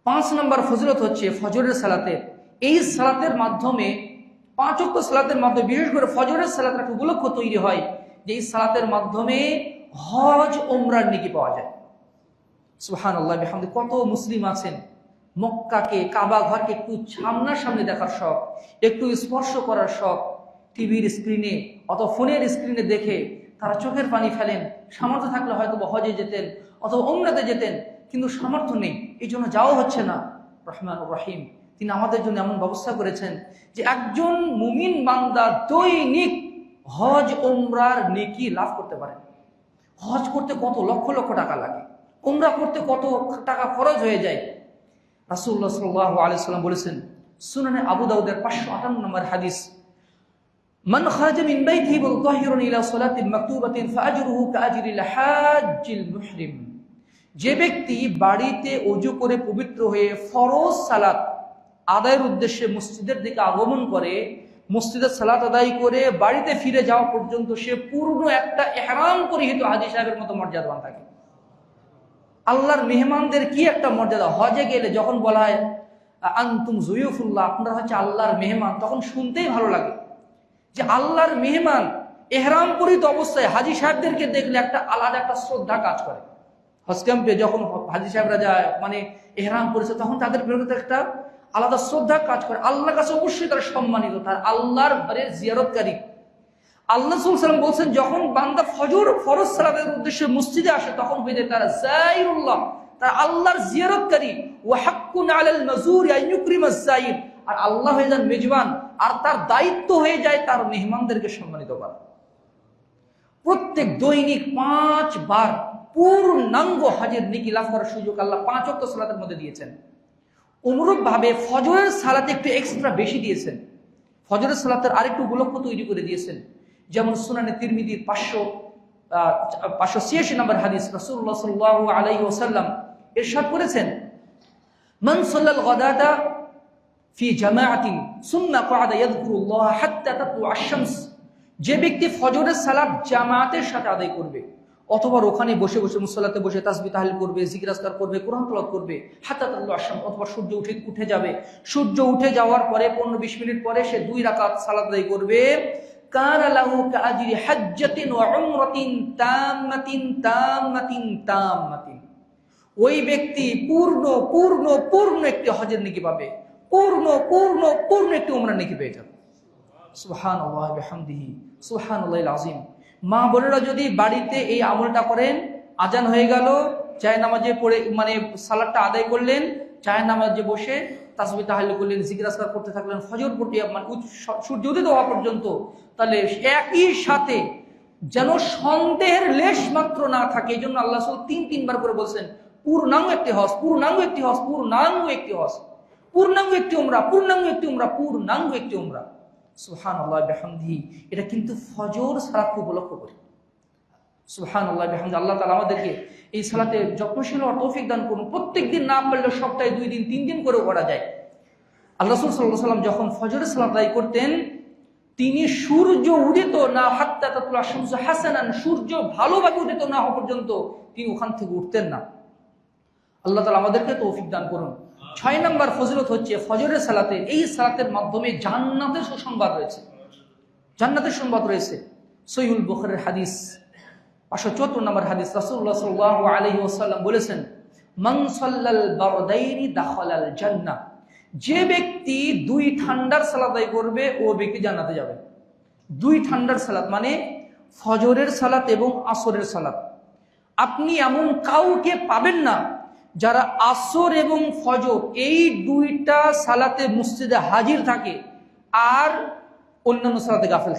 5 নম্বর ফজিলত হচ্ছে ফজরের সালাতের। এই সালাতের মাধ্যমে 5 ওয়াক্ত সালাতের মাধ্যমে, বিশেষ করে ফজরের সালাতের একটা উপলক্ষ তৈরি হয় যে এই সালাতের মাধ্যমে হজ ওমরার নেকি পাওয়া যায়। সুবহানাল্লাহ বিহামদি। কত মুসলিম আছেন মক্কাকে, কাবা ঘরকে একটু সামনাসামনি দেখার শখ, একটু স্পর্শ করার শখ, টিভির স্ক্রিনে অথবা ফোনের স্ক্রিনে দেখে তারা চোখের পানি ফেলেন। সামর্থ্য থাকলে হয়তো হজে যেতেন অথবা ওমরাতে যেতেন, কিন্তু সামর্থ্য নেই, এই জন্য যাওয়া হচ্ছে না। রহমান রহিম তিনি আমাদের জন্য এমন ব্যবস্থা করেছেন যে একজন মুমিন বান্দা দৈনিক হজ ওমরার নেকি লাভ করতে পারেন। হজ করতে কত লক্ষ লক্ষ টাকা লাগে, ওমরা করতে কত টাকা খরচ হয়ে যায়। রাসূলুল্লাহ সাল্লাল্লাহু আলাইহি ওয়াসাল্লাম বলেছেন, সুনানে আবু দাউদের 558 নম্বর হাদিস, মান খারাজা মিন বাইতিহি মুতাহহিরান ইলা সালাতিন মাকতুবাতিন ফাআজরুহু কাআজরিল হাজ্জিল মুহরিম। যে ব্যক্তি বাড়িতে ওযু করে পবিত্র হয়ে ফরজ সালাত আদায়ের উদ্দেশ্যে মসজিদের দিকে আগমন করে, মসজিদের সালাত আদায় করে বাড়িতে ফিরে যাওয়া পর্যন্ত সে পূর্ণ একটা ইহরাম পরিহিত হাজী সাহেবের মতো মর্যাদাবান থাকে। আল্লাহর মেহমানদের কি একটা মর্যাদা! হজে গেলে যখন বলা হয় আনতুম যুয়ুফুল্লাহ, আপনারা হচ্ছে আল্লাহর মেহমান, তখন শুনতেই ভালো লাগে যে আল্লাহর মেহমান ইহরাম পরিহিত অবস্থায় হাজী সাহেবদেরকে দেখলে একটা আলাদা একটা শ্রদ্ধা কাজ করে। হজ ক্যাম্পে যখন হাজী সাহেবরা যায়, মানে ইহরাম পরিচয়, তখন তাদের বিরুদ্ধে একটা আলাদা শ্রদ্ধা কাজ করে। আল্লাহর কাছে অবশ্যই তারা সম্মানিত, তার আল্লাহর ঘরে জিয়ারতকারী। আল্লাহ সাল্লাল্লাহু আলাইহি ওয়াসাল্লাম বলছেন, যখন বান্দা ফরজ সালাতের উদ্দেশ্যে মসজিদে আসে তখন হয়ে যায় তারা যায়রুল্লাহ, তার আল্লাহর জিয়ারতকারী। ওয়া হাক্কুন আলাল মাজুরি আন ইউকরিমাজ যায়ির, আর আল্লাহ হয়ে যান মেজবান, আর তার দায়িত্ব হয়ে যায় তার মেহমানদেরকে সম্মানিত করা। প্রত্যেক দৈনিক 5 বার পূর্ণাঙ্গ হজের নেকি লাভ করার সুযোগ আল্লাহ 5 ওয়াক্ত সালাতের মধ্যে দিয়েছেন। অনুরূপ ভাবে ফজরের সালাতে একটু এক্সট্রা বেশি দিয়েছেন। ফজরের সালাতের আরেকটু উপলক্ষ তৈরি করে দিয়েছেন। যেমন সুনানে তিরমিজির 586 নম্বর হাদিস, রাসূলুল্লাহ সাল্লাল্লাহু আলাইহি ওয়াসাল্লাম ইরশাদ করেছেন, মান সাল্লাল গাদাতা ফি জামাআতিন সুম্মা ক্বাদা ইয়াযকুরুল্লাহ হাত্তা তাতলুআশ শামস। যে ব্যক্তি ফজরের সালাত জামাতের সাথে আদায় করবে অথবা ওখানে বসে বসে মুসল্লাতে বসে তাসবিহ তাহলিল করবে, জিকির আজকার করবে, কোরআন তেলাওয়াত করবে, হাত্তা তাতলুআশ শামস, অথবা সূর্য উঠে যাবে, সূর্য উঠে যাওয়ার পরে 15-20 মিনিট পরে সে 2 রাকাত সালাত আদায় করবে, কানা লাহু কাআজরি হাজ্জাতিন ওয়া উমরাতিন তাম্মাতিন তাম্মাতিন তাম্মাতিন। ওই ব্যক্তি পূর্ণ একটি হজের নেকি পাবে, পূর্ণ একটি উমরার নেকি পেয়ে যাবে। সুবহানাল্লাহি ওয়া বিহামদিহি সুবহানাল্লাহিল আযীম। মা বোনেরা যদি বাড়িতে এই আমলটা করেন, আজান হয়ে গেল, জায়নামাজে পড়ে মানে সালাতটা আদায় করলেন, জায়নামাজে বসে তাসবিহ তাহলিল করলেন, জিকির আজকার করতে থাকলেন ফজর পড়তে মানে সূর্য উদিত হওয়া পর্যন্ত, তাহলে একই সাথে যেন সন্দেহের লেশ মাত্র না থাকে। এই জন্য আল্লাহ রাসূল 3 বার করে বলছেন, পূর্ণাঙ্গ একটি হজ, পূর্ণাঙ্গ একটি হজ, পূর্ণাঙ্গ একটি হজ, পূর্ণাঙ্গ একটি উমরা, পূর্ণাঙ্গ একটি উমরা, পূর্ণাঙ্গ একটি উমরা। সুবহানাল্লাহ বিহামদিহি। এটা কিন্তু ফজর সালাতকে উপলক্ষ করে। সুবহানাল্লাহ বিহামদিহি। আল্লাহ তাআলা আমাদেরকে এই সালাতে যত্নশীল হওয়ার তৌফিক দান করুন। প্রত্যেকদিন না পারলে সপ্তাহে 2 দিন 3 দিন করেও করা যায়। আল্লাহ রাসূল সাল্লাল্লাহু আলাইহি ওয়াসাল্লাম যখন ফজরের সালাত আদায় করতেন, তিনি সূর্য উদিত না হাত্তা তাতলুআশ শামসু হাসানান, সূর্য ভালোভাবে উদিত না হওয়া পর্যন্ত তিনি ওখান থেকে উঠতেন না। আল্লাহ তাআলা আমাদেরকে তৌফিক দান করুন। 6 নম্বর ফজিলত হচ্ছে ফজরের সালাতে, এই সালাতের মাধ্যমে জান্নাতের সুসংবাদ রয়েছে, জান্নাতের সংবাদ রয়েছে। সহিহুল বুখারীর হাদিস 574 নম্বর হাদিস, রাসূলুল্লাহ সাল্লাল্লাহু আলাইহি ওয়াসাল্লাম বলেছেন, মান সাল্লাল বারদাইনি দাখালাল জান্নাহ, যে ব্যক্তি 2 ঠান্ডার সালাত আদায় করবে ও ব্যক্তি জান্নাতে যাবে। 2 ঠান্ডার সালাত মানে ফজরের সালাত এবং আসরের সালাত। আপনি এমন কাউকে পাবেন না যারা আসর এবং ফজর এই 2টা সালাতে মসজিদে হাজির থাকে আর অন্যান্য সালাতে গাফেল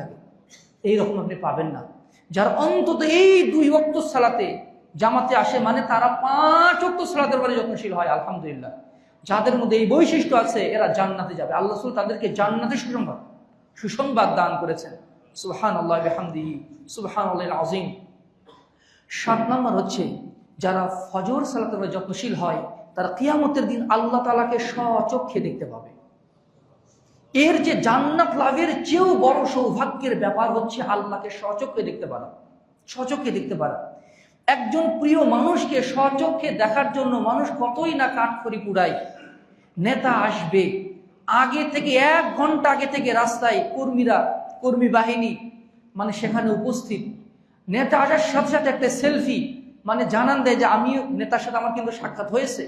থাকে, এইরকম আপনি পাবেন না। যারা অন্তত এই 2 ওয়াক্ত সালাতে জামাতে আসে, মানে তারা 5 ওয়াক্ত সালাতের উপরে যত্নশীল হয়, আলহামদুলিল্লাহ। যাদের মধ্যে এই বৈশিষ্ট্য আছে এরা জান্নাতে যাবে। আল্লাহ রাসূল তাদেরকে জান্নাতে সুসংবাদ দান করেছেন। সুবহানাল্লাহি ওয়া বিহামদিহি, সুবহানাল্লাহিল আযীম। 7 নম্বর হচ্ছে, যারা ফজর সালাতের উপরে যত্নশীল হয় তারা কিয়ামতের দিন আল্লাহ তাআলাকে স্বচক্ষে দেখতে পাবে। এর যে জান্নাত লাভের চেয়েও বড় সৌভাগ্যের ব্যাপার হচ্ছে আল্লাহকে স্বচক্ষে দেখতে পারা। একজন প্রিয় মানুষকে স্বচক্ষে দেখার জন্য মানুষ কতই না কাঠখড়ি কুড়ায়। নেতা আসবে, আগে থেকে 1 ঘন্টা আগে থেকে রাস্তায় কর্মী বাহিনী মানে সেখানে উপস্থিত। নেতা আসার সাথে সাথে একটা সেলফি মানে জানান দেয় যে আমিও নেতার সাথে আমার কিন্তু সাক্ষাৎ হয়েছে।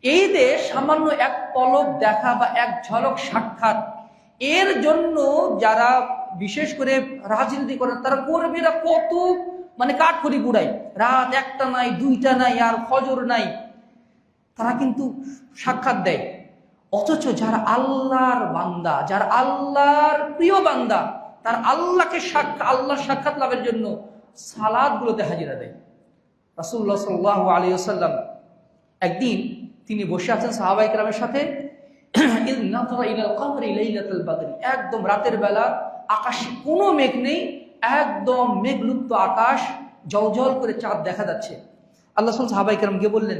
এই দেশ সামান্য 1 পলক দেখা বা 1 ঝলক সাক্ষাৎ, এর জন্য যারা বিশেষ করে রাজনীতি করেন তারা কর্মীরা কত মানে কাঠখড়ি কুড়ায়। রাত 1টা নাই, 2টা নাই, আর ফজর নাই, তারা কিন্তু সাক্ষাৎ দেয়। অথচ যারা আল্লাহর বান্দা, যারা আল্লাহর প্রিয় বান্দা, তার আল্লাহর সাক্ষাৎ লাভের জন্য সালাতগুলোতে হাজিরা দেয়। রাসূলুল্লাহ সাল্লাল্লাহু আলাইহি ওয়াসাল্লাম একদিন তিনি বসে আছেন সাহাবায়ে কেরামের সাথে। একদম রাতের বেলা, আকাশে কোনো মেঘ নেই, একদম মেঘলুপ্ত আকাশ, জলজল করে চাঁদ দেখা যাচ্ছে। আল্লাহ সাহাবায়ে কেরামকে বললেন,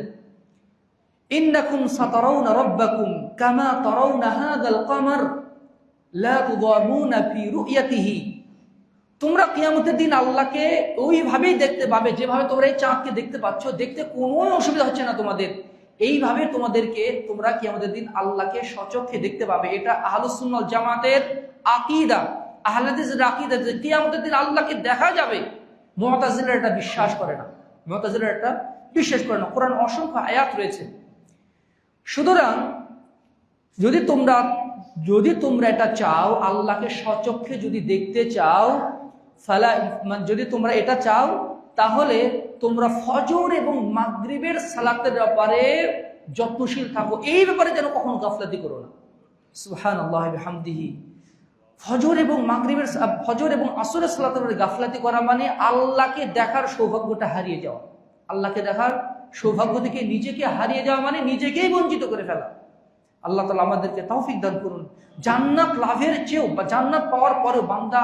ইন্নাকুম সাতারাউনা রাব্বাকুম কামা তারাউনা হাযাল কমার লা তুদামুনা ফি রু'য়াতিহি। তোমরা কিয়ামতের দিন আল্লাহকে ওইভাবেই দেখতে পাবে যেভাবে তোমরা এই চাঁদকে দেখতে পাচ্ছ। দেখতে কোনো অসুবিধা হচ্ছে না তোমাদের, এইভাবে তোমরা কিয়ামতের দিন আল্লাহকে স্বচক্ষে দেখতে পাবে। এটা আহলুস সুন্নাহ ওয়াল জামাতের আকীদা, আহলে হাদিসের আকীদা যে কিয়ামতের দিন আল্লাহকে দেখা যাবে। মুতাজিলারা এটা বিশ্বাস করে না। কোরআন অসংখ্য আয়াত রয়েছে। সুতরাং যদি তোমরা এটা চাও, আল্লাহকে স্বচক্ষে যদি দেখতে চাও, যদি তোমরা এটা চাও, তাহলে তোমরা ফজর এবং মাগরিবের সালাতের ব্যাপারে যত্নশীল থাকো। এই ব্যাপারে যেন কখনো গাফলাতি করো না। সুবহানাল্লাহি ওয়া বিহামদিহি। ফজর এবং আসরের সালাতের ব্যাপারে গাফলাতি করা মানে আল্লাহকে দেখার সৌভাগ্যটা হারিয়ে যাওয়া। আল্লাহকে দেখার সৌভাগ্য থেকে নিজেকে হারিয়ে যাওয়া মানে নিজেকেই বঞ্চিত করে ফেলা। আল্লাহ তাআলা আমাদেরকে তৌফিক দান করুন। জান্নাত লাভের চেয়েও বা জান্নাত পাওয়ার পরেও বান্দা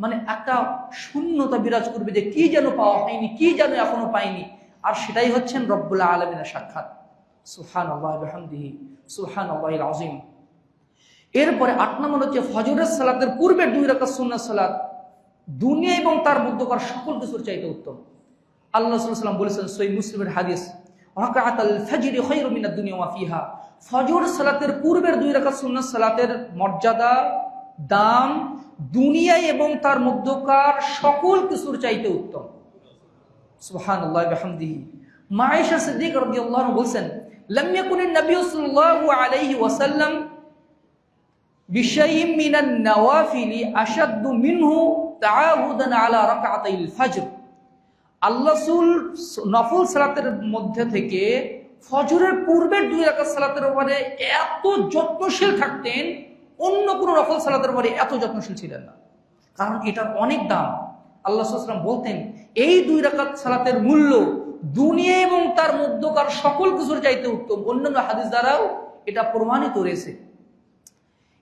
মানে একটা শূন্যতা বিরাজ করবে যে কি যেন পাওয়া হয়নি, কি যেন এখনো পাইনি। আর সেটাই হচ্ছেন রব্বুল আলামিনের সাক্ষাৎ। সুবহানাল্লাহি ওয়া বিহামদিহি, সুবহানাল্লাহিল আযীম। এরপরে 8 নম্বর হচ্ছে ফজরের সালাতের পূর্বে 2 রাকাত সুন্নাত সালাত দুনিয়া এবং তার মধ্যকার সকল কিছুর চাইতে উত্তম। আল্লাহ সাল্লাল্লাহু আলাইহি ওয়াসাল্লাম বলেছেন সহিহ মুসলিমের হাদিস, রাকাতুল ফজরি খায়রুম মিনাদ দুনিয়া ওয়া ফিহা। ফজর সালাতের পূর্বের 2 রাকাত সুন্নাত সালাতের মর্যাদা, দাম দুনিয়া এবং তার মধ্যকার সকল কিছুর চাইতে উত্তম। সুবহানাল্লাহি ওয়া বিহামদিহি। মা আয়েশা সিদ্দিকা রাদিয়াল্লাহু আনহা বলেন, লাম ইয়াকুনিন নবী সাল্লাল্লাহু আলাইহি ওয়াসাল্লাম বিশাইইন মিনান নওয়াফিলি আশাদ্দু মিনহু তাআহুদান আলা রাকাতাইল ফজর। আল্লাহ রাসূল নফল সালাতের মধ্যে থেকে ফজরের পূর্বের 2 রাকাত সালাতের উপরে এত যত্নশীল থাকতেন, অন্য কোনো নফল সালাতের উপরে এত যত্নশীল ছিলেন না। কারণ এটার অনেক দাম। আল্লাহ সাল্লাল্লাহু আলাইহি ওয়াসাল্লাম বলতেন এই 2 রাকাত সালাতের মূল্য দুনিয়া এবং তার মধ্যকার সকল কিছুর চাইতে উত্তম। অন্যান্য হাদিস দ্বারাও এটা প্রমাণিত রয়েছে।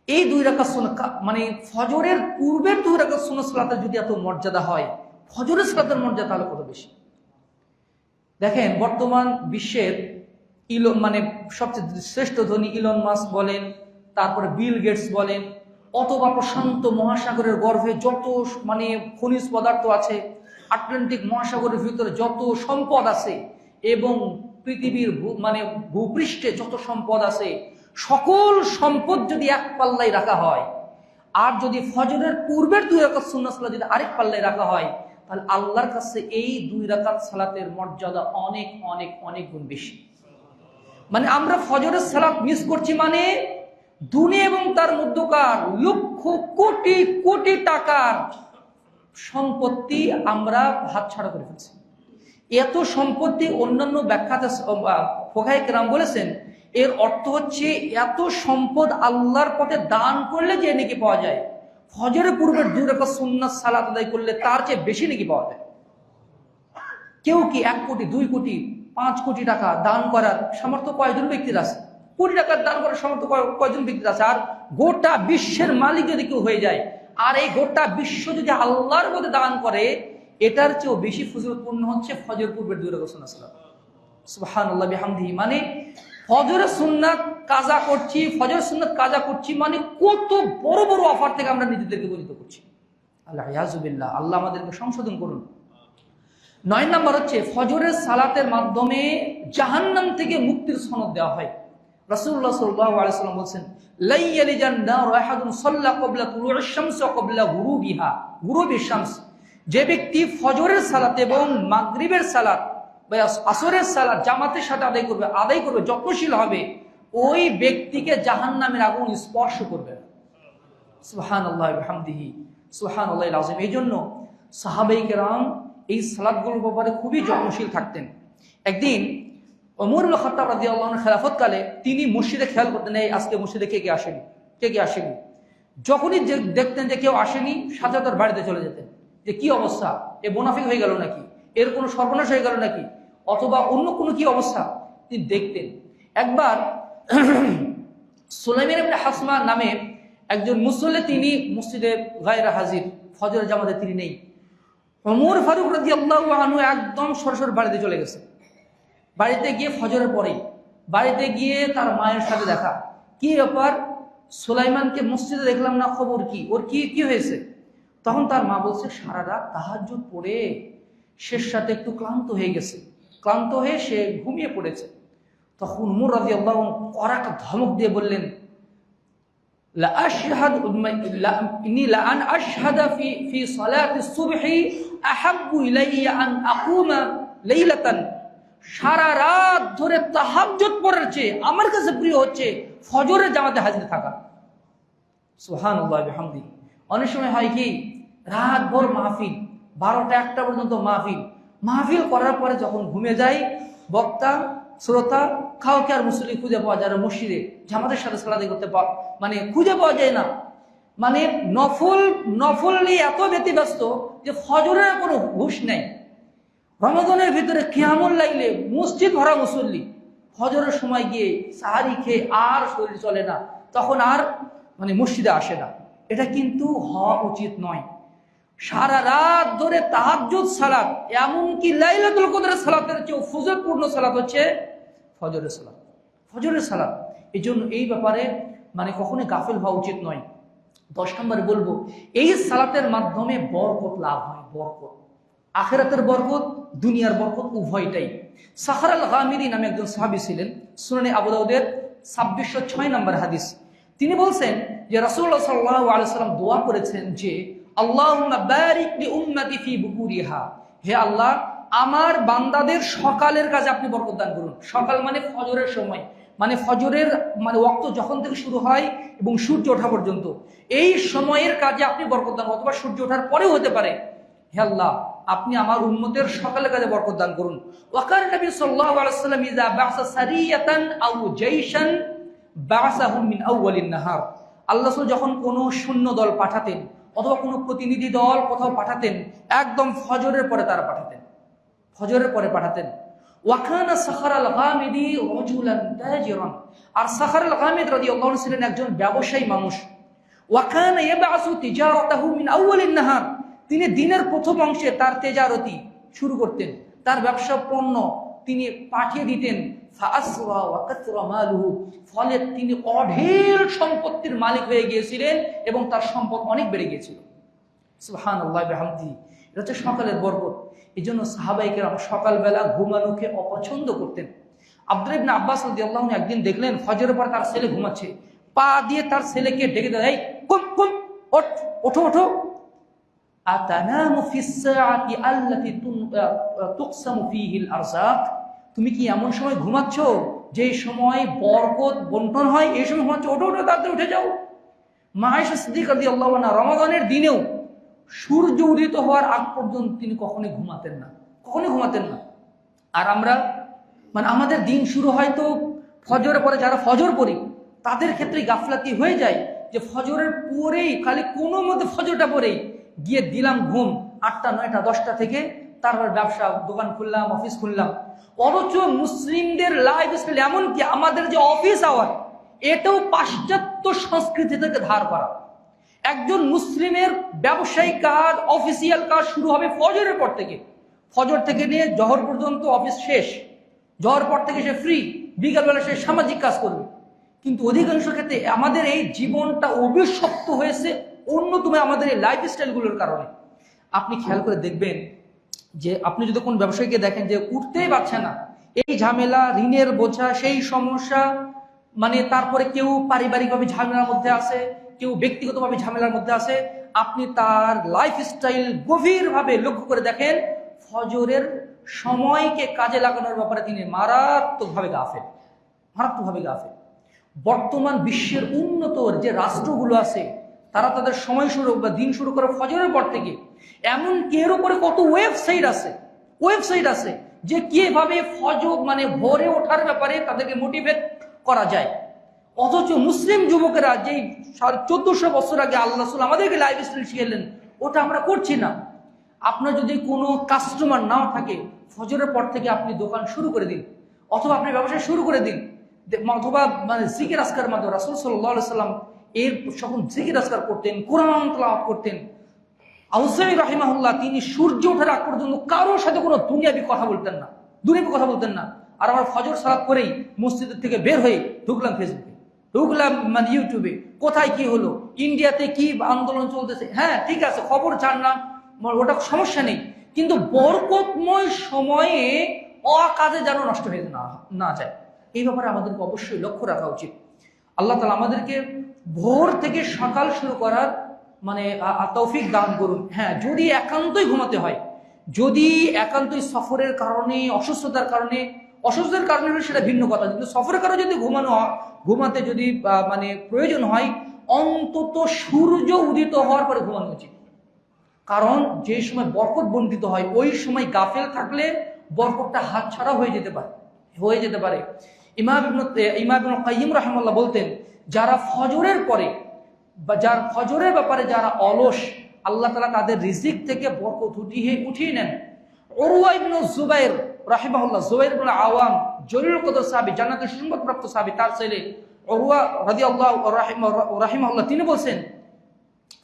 এই 2 রাকাত সুন্নাত মানে ফজরের পূর্বের 2 রাকাত সুন্নাত সালাতের যদি এত মর্যাদা হয়, ফজরের সালাতের মর্যাদা তাহলে কত বেশি। দেখেন বর্তমান বিশ্বের মানে সবচেয়ে শ্রেষ্ঠ ধনী ইলন মাস্ক বলেন, তারপরে বিল গেটস বলেন, অথবা প্রশান্ত মহাসাগরের গর্ভে যত মানে খনিজ পদার্থ আছে, আটলান্টিক মহাসাগরের ভিতরে যত সম্পদ আছে এবং পৃথিবীর মানে ভূপৃষ্ঠে যত সম্পদ আছে, সকল সম্পদ যদি এক পাল্লায় রাখা হয় আর যদি ফজরের পূর্বের 2 রাকাত সুন্নাত সালাত যদি আরেক পাল্লায় রাখা হয়, তাহলে আল্লাহর কাছে এই 2 রাকাত সালাতের মর্যাদা অনেক অনেক অনেক গুণ বেশি। মানে আমরা ফজরের সালাত মিস করছি, মানে দুনিয়া এবং তার মধ্যকার লক্ষ কোটি কোটি টাকার সম্পত্তি আমরা হাতছাড়া করে ফেলছি। এত সম্পত্তি অন্যান্য ব্যাখ্যাতে ফুকাহায়ে কেরাম বলেছেন, এর অর্থ হচ্ছে এত সম্পদ আল্লাহর পথে দান করলে যে নেকি পাওয়া যায়, ফজরের পূর্বের 2 রাকাত সুন্নাত সালাত আদায় করলে তার চেয়ে বেশি নেকি পাওয়া যায়। কেউ কি 1 কোটি 2 কোটি 5 কোটি টাকা দান করার সামর্থ্য কয়জন ব্যক্তির আছে? কোটি টাকার দান করার সামর্থ্য কয়জন ব্যক্তির আছে? আর গোটা বিশ্বের মালিক যদি কেউ হয়ে যায়, আর এই গোটা বিশ্ব যদি আল্লাহর পথে দান করে, এটার চেয়েও বেশি ফজিলতপূর্ণ হচ্ছে ফজর পূর্বের 2 রাকাত সুন্নাত সালাত। সুবহানাল্লাহ বিহামদিহি। মানে ফজরের সুন্নাত কাজা করছি, ফজর সুন্নাত কাজা করছি, মানে কত বড় বড় অফার থেকে আমরা নিজেদেরকে বঞ্চিত করছি। আল্লাহ ইয়াজুবিল্লাহ, আল্লাহ আমাদেরকে সংশোধন করুন। 9 নম্বর হচ্ছে ফজরের সালাতের মাধ্যমে জাহান্নাম থেকে মুক্তির সনদ দেওয়া হয়। রাসূলুল্লাহ সাল্লাল্লাহু আলাইহি ওয়াসাল্লাম বলেছেন, লা ইয়ালিজান নার আহাদুন সাল্লা ক্বাবলা তুলুইশ শামস ওয়া ক্বাবলা গুরুবিশ শামস। যে ব্যক্তি ফজরের সালাত এবং মাগরিবের সালাত বা আসরের সালাত জামাতের সাথে আদায় করবে, যত্নশীল হবে, ওই ব্যক্তিকে জাহান্নামের আগুন স্পর্শ করবে না। সুবহানাল্লাহি ওয়া বিহামদিহি, সুবহানাল্লাহিল আযীম। এইজন্য সাহাবায়ে কেরাম এই সালাতগুলোর ব্যাপারে খুবই যত্নশীল থাকতেন। একদিন ওমর ইবনে খাত্তাব রাদিয়াল্লাহু আনহু খেলাফতকালে তিনি মসজিদে খেয়াল করতেন, এই আজকে মসজিদে কে কে আসেনি। যখনই দেখতেন যে কেউ আসেনি, সাথে তার বাড়িতে চলে যেতেন, যে কি অবস্থা, এ মুনাফিক হয়ে গেল নাকি, এর কোনো সর্বনাশ হয়ে গেল নাকি, অথবা অন্য কোনো কি অবস্থা তিনি দেখতেন। একবার সুলাইমান ইবনে হাসমা নামে একজন মুসল্লি, তিনি মসজিদে গায়রা হাজির, ফজরের জামাতে তিনি নেই। ওমর ফারুক রাদিয়াল্লাহু আনহু একদম সরাসরি বাড়িতে চলে গেছে। বাড়িতে গিয়ে ফজরের পরেই বাড়িতে গিয়ে তার মায়ের সাথে দেখা, কি ব্যাপার, সুলাইমানকে মসজিদে দেখলাম না, খবর কি, ওর কি হয়েছে? তখন তার মা বলছে, সারা রাত তাহাজ্জুদ পড়ে শেষ রাতে একটু ক্লান্ত হয়ে গেছে, ক্লান্ত হয়ে সে ঘুমিয়ে পড়েছে। তখন উমর রাদিয়াল্লাহু আনহু কড়া একটা ধমক দিয়ে বললেন, লা আশহাদু ইন্নী লা আন আশহাদা ফি সালাতি সুবহি আহাব্বু ইলাইয়া আন আকুমা লাইলাতান। সারা রাত ধরে তাহাজ্জুদ পড়ার চেয়ে আমার কাছে প্রিয় হচ্ছে ফজরের জামাতে হাজির থাকা। সুবহানাল্লাহ বিহামদিহি। অনেক সময় হয় কি, রাত ভোর মাহফিল, 12টা 1টা পর্যন্ত মাহফিল করার পরে যখন ঘুমিয়ে যায়, বক্তা শ্রোতা কাউকে আর মুসল্লি খুঁজে পাওয়া যায় না, মসজিদে জামাতের সাথে সালাত করতে মানে খুঁজে পাওয়া যায় না। মানে নফল নিয়ে এত ব্যতিব্যস্ত যে ফজরের কোনো হুঁশ নেই। রমাদানের ভিতরে কিয়ামুল লাইলে মসজিদ ভরা মুসল্লি, ফজরের সময় গিয়ে সাহারি খেয়ে আর শরীর চলে না, তখন আর মানে মসজিদে আসে না। এটা কিন্তু হওয়া উচিত নয়। সারা রাত ধরে তাহাজ্জুদ সালাত, এমনকি লাইলাতুল কদরের সালাতের চেয়ে ফজিলতপূর্ণ সালাত হচ্ছে ফজরের সালাত। এই জন্য এই ব্যাপারে মানে কখনোই গাফিল হওয়া উচিত নয়। 10 নম্বরে বলবো, এই সালাতের মাধ্যমে বরকত লাভ হয়। বরকত, আখিরাতের বরকত, দুনিয়ার বরকত, উভয়টাই। সাখার আল গামিরি নামে একজন সাহাবী ছিলেন, সুনানে আবু দাউদের 2606 নম্বর হাদিস। তিনি বলছেন যে রাসূলুল্লাহ সাল্লাল্লাহু আলাইহি ওয়াসাল্লাম দোয়া করেছেন যে, আল্লাহুম্মা বারিক লি উম্মতি ফি বুকুরিহা, হে আল্লাহ, আমার বান্দাদের সকালের কাজে আপনি বরকত দান করুন। সকাল মানে ফজরের সময়, মানে ফজরের মানে ওয়াক্ত যখন থেকে শুরু হয় এবং সূর্য ওঠা পর্যন্ত, এই সময়ের কাজে আপনি বরকত দান, অথবা সূর্য ওঠার পরেও হতে পারে। হে আল্লাহ, আপনি আমার উম্মতের সকালের কাজে বরকত দান করুন। ওয়াকার নবী সাল্লাল্লাহু আলাইহি ওয়াসাল্লাম ইযা বা'সা সারিয়াতান আও জাইশান বা'সাহুম মিন আউয়ালিন নাহার। আল্লাহ যখন কোনো সৈন্য দল পাঠাতেন অথবা কোনো প্রতিনিধি দল কোথাও পাঠাতেন, একদম ফজরের পরে তারা পাঠাতেন, ফজরের পরে পাঠাতেন। ওয়াকানা সাখার আল গামিদি রাজুলান তাজিরান, আর সাখার আল গামিদ রাদিয়াল্লাহু আনহু ছিলেন একজন ব্যবসায়ী মানুষ। ওয়াকানা ইয়াবআসু তিজারাতাহু মিন আউয়ালিন নাহার, তিনি দিনের প্রথম অংশে তার তেজারতি শুরু করতেন, তার ব্যবসা পণ্য তিনি পাঠিয়ে দিতেন। ফাআসরা ওয়া কাসরা মালুহু, ফলে তিনি অঢেল সম্পত্তির মালিক হয়ে গিয়েছিলেন এবং তার সম্পদ অনেক বেড়ে গিয়েছিল। সুবহানাল্লাহ বিহামদিহি। এটা হচ্ছে সকালের বরকত। এই জন্য সাহাবায়ে কেরাম সকালবেলা ঘুমানোকে অপছন্দ করতেন। আব্দুল্লাহ ইবনে আব্বাস রাদিয়াল্লাহু আনহু একদিন দেখলেন ফজরের পর তার ছেলে ঘুমাচ্ছে, পা দিয়ে তার ছেলেকে ডেকে দেয়, এই কুম কুম, ওঠো ওঠো। আতানামু ফিস সাআতি আল্লাতী তুকসামু ফীহিল আরযাক, তুমি কি এমন সময় ঘুমাচ্ছ যে সময় বরকত বন্টন হয়? এই সময় ঘুমাচ্ছ? ওঠো ওঠো, তাড়াতাড়ি উঠে যাও। মা আয়েশা সিদ্দিকা রাদিয়াল্লাহু আনহা রমাদানের দিনেও সূর্য উদিত হওয়ার আগ পর্যন্ত তিনি কখনোই ঘুমাতেন না, কখনোই ঘুমাতেন না। আর আমরা মানে আমাদের দিন শুরু হয় তো ফজরের পরে, যারা ফজর পড়ি তাদের ক্ষেত্রে গাফলাতি হয়ে যায় যে ফজরের পরেই খালি কোনো মতে ফজরটা পরেই গিয়ে দিলাম ঘুম 8টা 9টা 10টা থেকে, তারপর ব্যবসা দোকান খুললাম, অফিস খুললাম। অথচ মুসলিমদের লাইফ স্টাইল এমনকি আমাদের যে অফিস আওয়ার, এটাও পাশ্চাত্য সংস্কৃতি থেকে ধার করা। একজন মুসলিমের ব্যবসায়িক কাজ, অফিসিয়াল কাজ শুরু হবে ফজরের পর থেকে। ফজর থেকে নিয়ে জহর পর্যন্ত অফিস শেষ, জহর পর থেকে সে ফ্রি, বিকালবেলা সে সামাজিক কাজ করবে। কিন্তু অধিকাংশ ক্ষেত্রে আমাদের এই জীবনটা অভিশপ্ত হয়েছে অন্যতম আমাদের এই লাইফ স্টাইলগুলোর কারণে। আপনি খেয়াল করে দেখবেন যে আপনি যদি কোন ব্যবসায়ীকে দেখেন যে উঠতেই পারছে না, এই ঝামেলা, ঋণের বোঝা, সেই সমস্যা, মানে তারপরে কেউ পারিবারিকভাবে ঝামেলার মধ্যে আছে, কেউ ব্যক্তিগতভাবে ঝামেলার মধ্যে আছে, আপনি তার লাইফ স্টাইল গভীরভাবে লক্ষ্য করে দেখেন, ফজরের সময়কে কাজে লাগানোর ব্যাপারে তিনি মারাত্মকভাবে গাফেল, মারাত্মকভাবে গাফেল। বর্তমান বিশ্বের উন্নত যে রাষ্ট্রগুলো আছে তারা তাদের সময় শুরু বা দিন শুরু করে ফজরের পর থেকে। এমনকি এর উপরে কত ওয়েবসাইট আছে যে কিভাবে ফজর মানে ভোরে ওঠার ব্যাপারে তাদেরকে মোটিভেট করা যায়। অথচ মুসলিম যুবকেরা যেই 1400 বছর আগে আল্লাহ রাসূল আমাদেরকে লাইফ স্টাইল শিখালেন, ওটা আমরা করছি না। আপনার যদি কোনো কাস্টমার নাও থাকে, ফজরের পর থেকে আপনি দোকান শুরু করে দিন, অথবা আপনি ব্যবসা শুরু করে দিন, অথবা মানে জিকির আজকার মাধ্যমে। রাসূল সাল্লাল্লাহু আলাইহি সাল্লাম এর সকল জিকির আজকার করতেন, কোরআন তেলাওয়াত করতেন। আউজাঈ রাহিমাহুল্লাহ তিনি সূর্য ওঠার আগ পর্যন্ত কারোর সাথে কোনো দুনিয়াবি কথা বলতেন না, আর আমরা ফজর সালাত করেই মসজিদের থেকে বের হয়ে ঢুকলাম ফেসবুকে, ঢুকলাম মানে ইউটিউবে, কোথায় কি হলো, ইন্ডিয়াতে কি আন্দোলন চলতেছে, হ্যাঁ ঠিক আছে খবর জানলাম, ওটা সমস্যা নেই, কিন্তু বরকতময় সময়ে অকাজে যেন নষ্ট হয়ে না যায়, এই ব্যাপারে আমাদেরকে অবশ্যই লক্ষ্য রাখা উচিত। আল্লাহ তাআলা আমাদেরকে ভোর থেকে সকাল শুরু করার মানে তৌফিক দান করুন। হ্যাঁ, যদি একান্তই ঘুমাতে হয়, যদি একান্তই সফরের কারণে, অসুস্থতার কারণে হলে সেটা ভিন্ন কথা, কিন্তু সফরের কারণে যদি ঘুমাতে যদি মানে প্রয়োজন হয়, অন্তত সূর্য উদিত হওয়ার পরে ঘুমানো উচিত। কারণ যে সময় বরকত বন্টিত হয় ওই সময় গাফেল থাকলে বরকতটা হাতছাড়া হয়ে যেতে পারে। ইমাম ইবনে কাইয়িম রাহিমাহুল্লাহ বলতেন, যারা ফজরের পরে বা যার ফজরের ব্যাপারে যারা অলস, আল্লাহ তাআলা তাদের রিজিক থেকে বরকত উঠিয়ে নেন। উরওয়া ইবনে জুবাইর রাহিমাহুল্লাহ, জুবাইর ইবনে আওয়াম জলিলুল কদর সাহাবী, জান্নাতের সুসংবাদপ্রাপ্ত সাহাবী, তার ছেলে উরওয়া রাদিয়াল্লাহু রাহিমাহুল্লাহ তিনি বলেন,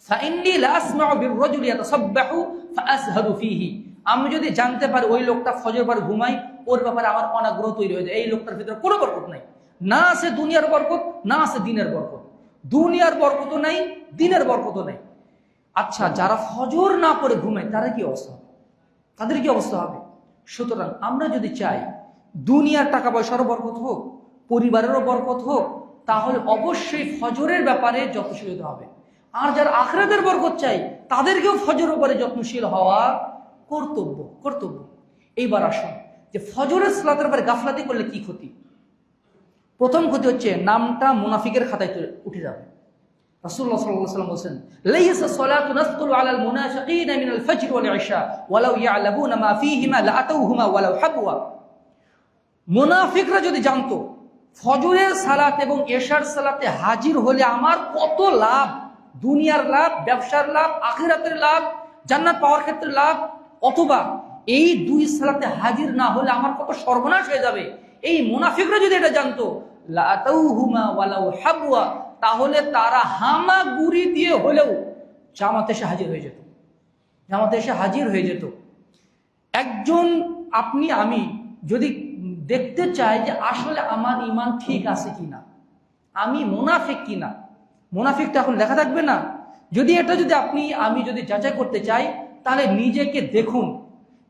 ফাইন্নী লা আসমাউ বির-রাজুলি ইয়াতাসাব্বাহু ফাআসহাদু ফীহি, আমি যদি জানতে পারি ওই লোকটা ফজর পর ঘুমায়, ওর ব্যাপারে আমার অনাগ্রহ তৈরি হয়ে যায়, এই লোকটার ভিতরে কোনো বরকত নাই, না আছে দুনিয়ার বরকত, না আছে দিনের বরকত, দুনিয়ার বরকত নাই, দিনের বরকত নাই। আচ্ছা, যারা ফজর না পড়ে ঘুমায় তাদের কি অবস্থা হবে? সুতরাং আমরা যদি চাই দুনিয়ার টাকা পয়সারও বরকত হোক, পরিবারেরও বরকত হোক, তাহলে অবশ্যই ফজরের ব্যাপারে যত্নশীল হতে হবে। আর যারা আখিরাতের বরকত চাই তাদেরকেও ফজরের উপরে যত্নশীল হওয়া কর্তব্য। এইবার আসুন যে ফজরের সালাতের ব্যাপারে গাফলাতি করলে কি ক্ষতি। প্রথম ক্ষতি হচ্ছে নামটা মুনাফিকের খাতায় উঠে যাবে। রাসূলুল্লাহ সাল্লাল্লাহু আলাইহি ওয়াসাল্লাম বলেছেন, লাইসা সালাতু নাসতুলু আলাল মুনাফিকিনা মিনাল ফজর ওয়াল ইশা ওয়ালাউ ইয়ালাবুনা মা ফীহিমা লাআতাউহুমা ওয়ালাউ হাবওয়া। মুনাফিকরা যদি জানতো ফজরের সালাত এবং এশার সালাতে হাজির হলে আমার কত লাভ, দুনিয়ার লাভ, ব্যবসার লাভ, আখিরাতের লাভ, জান্নাত পাওয়ার ক্ষেত্রে লাভ, অথবা এই দুই সালাতে হাজির না হলে আমার কত সর্বনাশ হয়ে যাবে, এই মুনাফিকরা যদি এটা জানতো, লাআতাউহুমা ওয়ালাউ হাবওয়া, তাহলে তারা হামাগুড়ি দিয়ে হলেও জামাতে এসে হাজির হয়ে যেত। একজন আপনি আমি যদি দেখতে চাই যে আসলে আমার ঈমান ঠিক আছে কিনা, আমি মুনাফিক কিনা, মুনাফিকটা এখন লেখা থাকবে না। যদি আমি যদি যাচাই করতে চাই, তাহলে নিজেকে দেখুন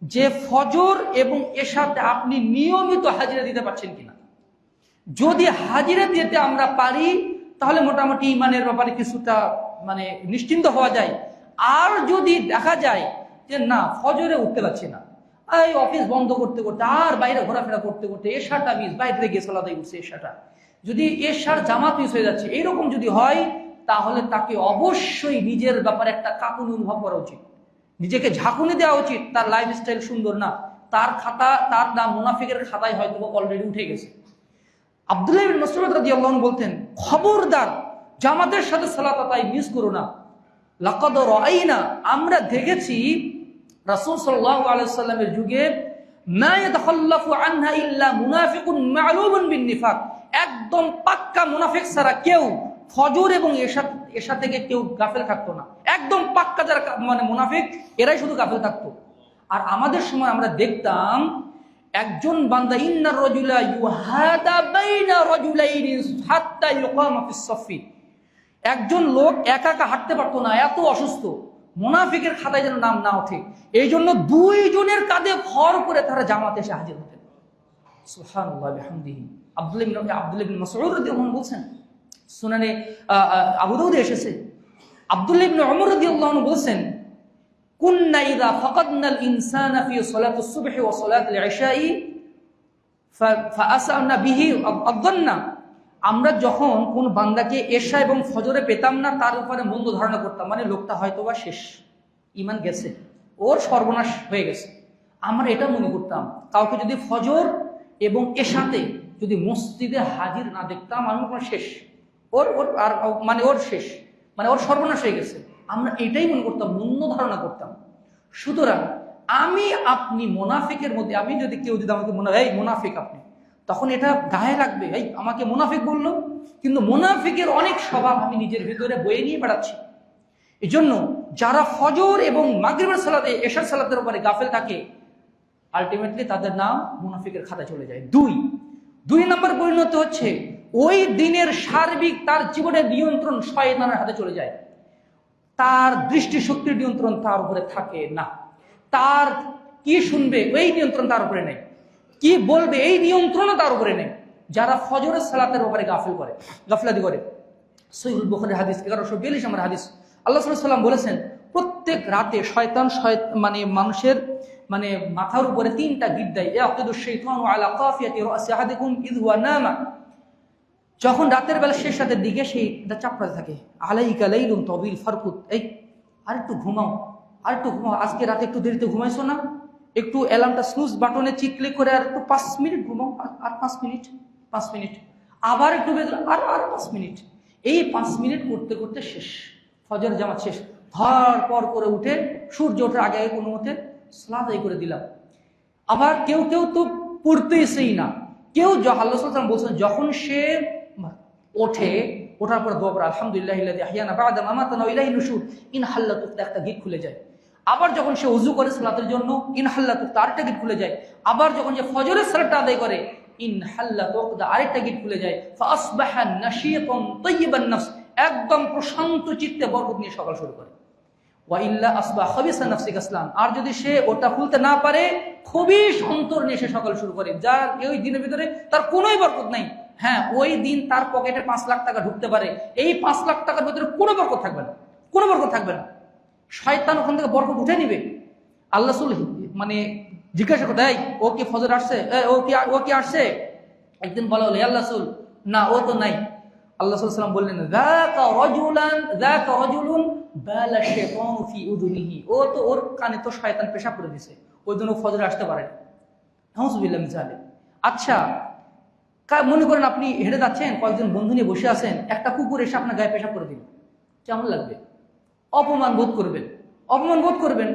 যে ফজর এবং এশাতে আপনি নিয়মিত হাজিরা দিতে পারছেন কিনা। যদি হাজিরা দিতে আমরা পারি তাহলে মোটামুটি ইমানের ব্যাপারে কিছুটা মানে নিশ্চিন্ত হওয়া যায়। আর যদি দেখা যায় যে না ফজরে উঠতে পারছি না, এই অফিস বন্ধ করতে করতে আর বাইরে ঘোরাফেরা করতে করতে এশাটা মিস, বাইরে গিয়ে সালাতে উঠছে এশাটা, যদি এশার জামাত মিস হয়ে যাচ্ছে, এইরকম যদি হয় তাহলে তাকে অবশ্যই নিজের ব্যাপারে একটা কাঁপুনি অনুভব করা উচিত, নিজেকে ঝাঁকুনি দেওয়া উচিত। তার লাইফস্টাইল সুন্দর না, তার খাতা, তার নাম মুনাফিকের খাতায় হয়তো অলরেডি উঠে গেছে। আব্দুল্লাহ ইবনে মাসউদ রাদিয়াল্লাহু আনহু বলতেন, খবরদার জামাতের সাথে সালাত আদায় মিস করো না। লাকাদ রাআইনা, আমরা দেখেছি রাসূল সাল্লাল্লাহু আলাইহি ওয়াসাল্লামের যুগে মা ইয়াতাখাল্লাফু আনহা ইল্লা মুনাফিকুন মা'লুমুন বিন নিফাক, একদম পাক্কা মুনাফিক ছাড়া কেউ ফজর এবং এশা থেকে কেউ গাফেল থাকতো না। একদম পাক্কা যারা মানে মুনাফিক, এরাই শুধু গাফেল থাকতো। আর আমাদের সময় আমরা দেখতাম একজন বান্দা, ইন্নার রাজুলা ইউহাদা বাইনা রাজুলাইনি হাত্তা ইউকামা ফিস সাফি, একজন লোক একা একা হাঁটতে পারতো না, এত অসুস্থ, মুনাফিকের খাতায় যেন নাম না ওঠে, এই জন্য দুইজনের কাঁধে ভর করে তারা জামাতে এসে হাজির হতেন। সুবহানাল্লাহ বিহামদিহি। আব্দুল্লাহ ইবনে মাসউদ রাদিয়াল্লাহু আনহু বলছেন, সুনানে আবু দাউদে এসেছে, আব্দুল্লাহ ইবনে উমর রাদিয়াল্লাহু আনহু বলছেন, কুন্না ইযা ফাকাদনাল ইনসানা ফি সালাতিস সুবহি ওয়া সালাতিল ইশাই ফাআসানা বিহি আযন্না, আমরা যখন কোন বান্দাকে এশা এবং ফজরে পেতাম না তার উপরে মন্দ ধারণা করতাম, মানে লোকটা হয়তোবা শেষ, ঈমান গেছে, ওর সর্বনাশ হয়ে গেছে, আমরা এটা মনে করতাম। কাউকে যদি ফজর এবং এশাতে যদি মসজিদে হাজির না দেখতাম, আমি কোনো শেষ, ওর ওর আর মানে ওর শেষ, মানে ওর সর্বনাশ হয়ে গেছে, আমরা এটাই মনে করতাম, মন্দ ধারণা করতাম। সুতরাং আমি আপনি মুনাফিকের মধ্যে, আমি যদি কেউ যদি আমাকে মনে হয় এই মুনাফিক আপনি, তখন এটা গায়ে লাগবে, এই আমাকে মুনাফিক বললো, কিন্তু মুনাফিকের অনেক স্বভাব আমি নিজের ভিতরে বয়ে নিয়ে বেড়াচ্ছি। এই জন্য যারা ফজর এবং মাগরিবের সালাতে এশার সালাতের উপরে গাফেল থাকে, আলটিমেটলি তাদের নাম মুনাফিকের খাতায় চলে যায়। দুই নম্বর পরিণতি হচ্ছে ওই দিনের সার্বিক তার জীবনের নিয়ন্ত্রণ শয়তানের হাতে চলে যায়, তার দৃষ্টিশক্তির নিয়ন্ত্রণ তার উপরে থাকে না, তার কি শুনবে ওই নিয়ন্ত্রণ তার উপরে নেই, কি বলবে এই নিয়ন্ত্রণও তার উপরে নেই। যারা ফজরের সালাতের ব্যাপারে গাফলাতি করে, সহিহুল বুখারীর হাদিস 1142 নম্বর হাদিস, আল্লাহ সাল্লাল্লাহু আলাইহি ওয়াসাল্লাম বলেছেন, প্রত্যেক রাতে শয়তান মানে মানুষের মানে মাথার উপরে 3টা গিট দেয়, ইয়াকিদুশ শাইতানু আলা কাফিয়াতি রাসি আহাদিকুম ইয হুয়া নামা, যখন রাতের বেলা শেষ রাতের দিকে সেইটা চাপড়াতে থাকে, আলাইকা লাইলুন তাবিল ফারকুত, এই আরেকটু ঘুমাও, আজকে রাতে একটু দেরিতে ঘুমাইছো না, একটু অ্যালার্মটা স্নুজ বাটনে চিকলে করে আর একটু 5 মিনিট ঘুমাও, আর 5 মিনিট, আবার একটু বেজে আর 5 মিনিট, এই 5 মিনিট করতে করতে শেষ, ফজর জামাত শেষ, ধর পর করে উঠে সূর্য ওঠার আগে কোনো মতে সালাত আদায় করে দিলাম। আবার কেউ তো পড়তেছেই না, কেউ আল্লাহ সাল্লাল্লাহু আলাইহি ওয়াসাল্লাম বলছেন যখন সে ওঠার পর দোয়া করে আলহামদুলিল্লাহিল্লাযী আহইয়ানা বা'দা মা মাতানা ওয়া ইলাইহি নুশুর, ইনহাল্লাতু, একটা গিট খুলে যায়। আবার যখন সে ওযু করে সালাতের জন্য, ইনহাল্লাতু, আরেকটা গিট খুলে যায়। আবার যখন সে ফজরের সালাতটা আদায় করে, ইনহাল্লাতু, আরেকটা গিট খুলে যায়। ফাআসবাহা নাশীতান তাইয়িবান নফস, একদম প্রশান্ত চিত্তে বরকত নিয়ে সকাল শুরু করে। ওয়া ইল্লা আসবাহ খাবিসা নাফসি কাসলান, আর যদি সে ওটা খুলতে না পারে, খুবই অন্তর নিয়ে সে সকাল শুরু করে, যার ওই দিনের ভিতরে তার কোনোই বরকত নাই। হ্যাঁ, ওই দিন তার পকেটে 5 লাখ টাকা ঢুকতে পারে, এই 5 লাখ টাকার ভিতরে কোনো বরকত থাকবে না, শয়তান ওখান থেকে বরকত উঠে নিবে। আল্লাহ মানে জিজ্ঞাসা করতে, ও কি ফজর আসছে, ও কি আসছে? একদিন বলা হলো, আল্লাহ রাসূল না, ও তো নাই। আল্লাহ সাল্লাল্লাহু আলাইহি ওয়াসাল্লাম বললেন, যাকা রাজুলুন বালা শাইতানু ফি উযুনিহি, ও তো ওর কানে তো শয়তান পেশাব করে দিয়েছে, ওই জন্য ফজরে আসতে পারে না। নাউযুবিল্লাহ মিন যালিক। আচ্ছা, মনে করেন আপনি হেঁটে যাচ্ছেন, কয়েকজন বন্ধু নিয়ে বসে আছেন, একটা কুকুর এসে আপনার গায়ে পেশাব করে দিল, কেমন লাগবে? অপমান বোধ করবেন।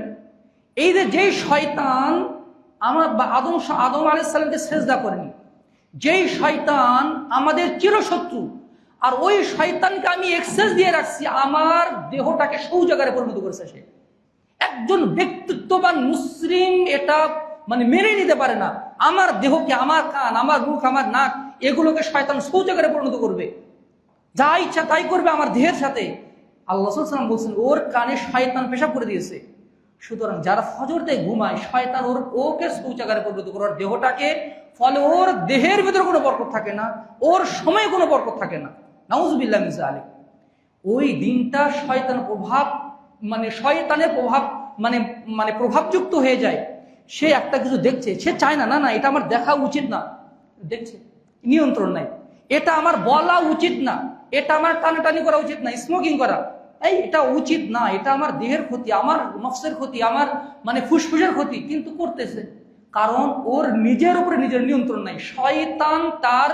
এই যেই শয়তান আদম আলাইহিস সালামকে সিজদা করেনি, যেই শয়তান আমাদের চিরশত্রু, আর ওই শয়তানকে আমি এক্সেস দিয়ে রাখছি, আমার দেহটাকে শৌচাগারে পরিণত করেছে। সে একজন ব্যক্তিত্ববান মুসলিম এটা মানে মেনে নিতে পারে না, আমার দেহকে, আমার কান, আমার মুখ, আমার নাক, এগুলোকে শয়তান শৌচাগারে পরিণত করবে, যা ইচ্ছা তাই করবে আমার দেহের সাথে। আল্লাহ সাল্লাল্লাহু আলাইহি ওয়াসাল্লাম বলছেন, ওর কানে শয়তান পেশাব করে দিয়েছে। সুতরাং যারা ফজর দিয়ে ঘুমায়, শয়তান ওকে শৌচাগারে পরিণত করে, ওর দেহটাকে, ফলে ওর দেহের ভিতরে কোনো বরকত থাকে না, ওর সময় কোনো বরকত থাকে না। নাউযুবিল্লাহ মিন যালিক। ওই দিনটা শয়তান প্রভাব মানে শয়তানের প্রভাব মানে মানে প্রভাবযুক্ত হয়ে যায়, সে একটা কিছু দেখছে, সে চায় না, না না এটা আমার দেখা উচিত না, দেখছে নিয়ন্ত্রণ নাই, এটা আমার বলা উচিত না, এটা আমার টানাটানি করা উচিত না, স্মোকিং করা এটা উচিত না, এটা আমার দেহের ক্ষতি, আমার নফসের ক্ষতি, আমার মানে ফুসফুসের ক্ষতি, কিন্তু করতেছে, কারণ ওর নিজের উপরে নিজের নিয়ন্ত্রণ নাই। শয়তান তার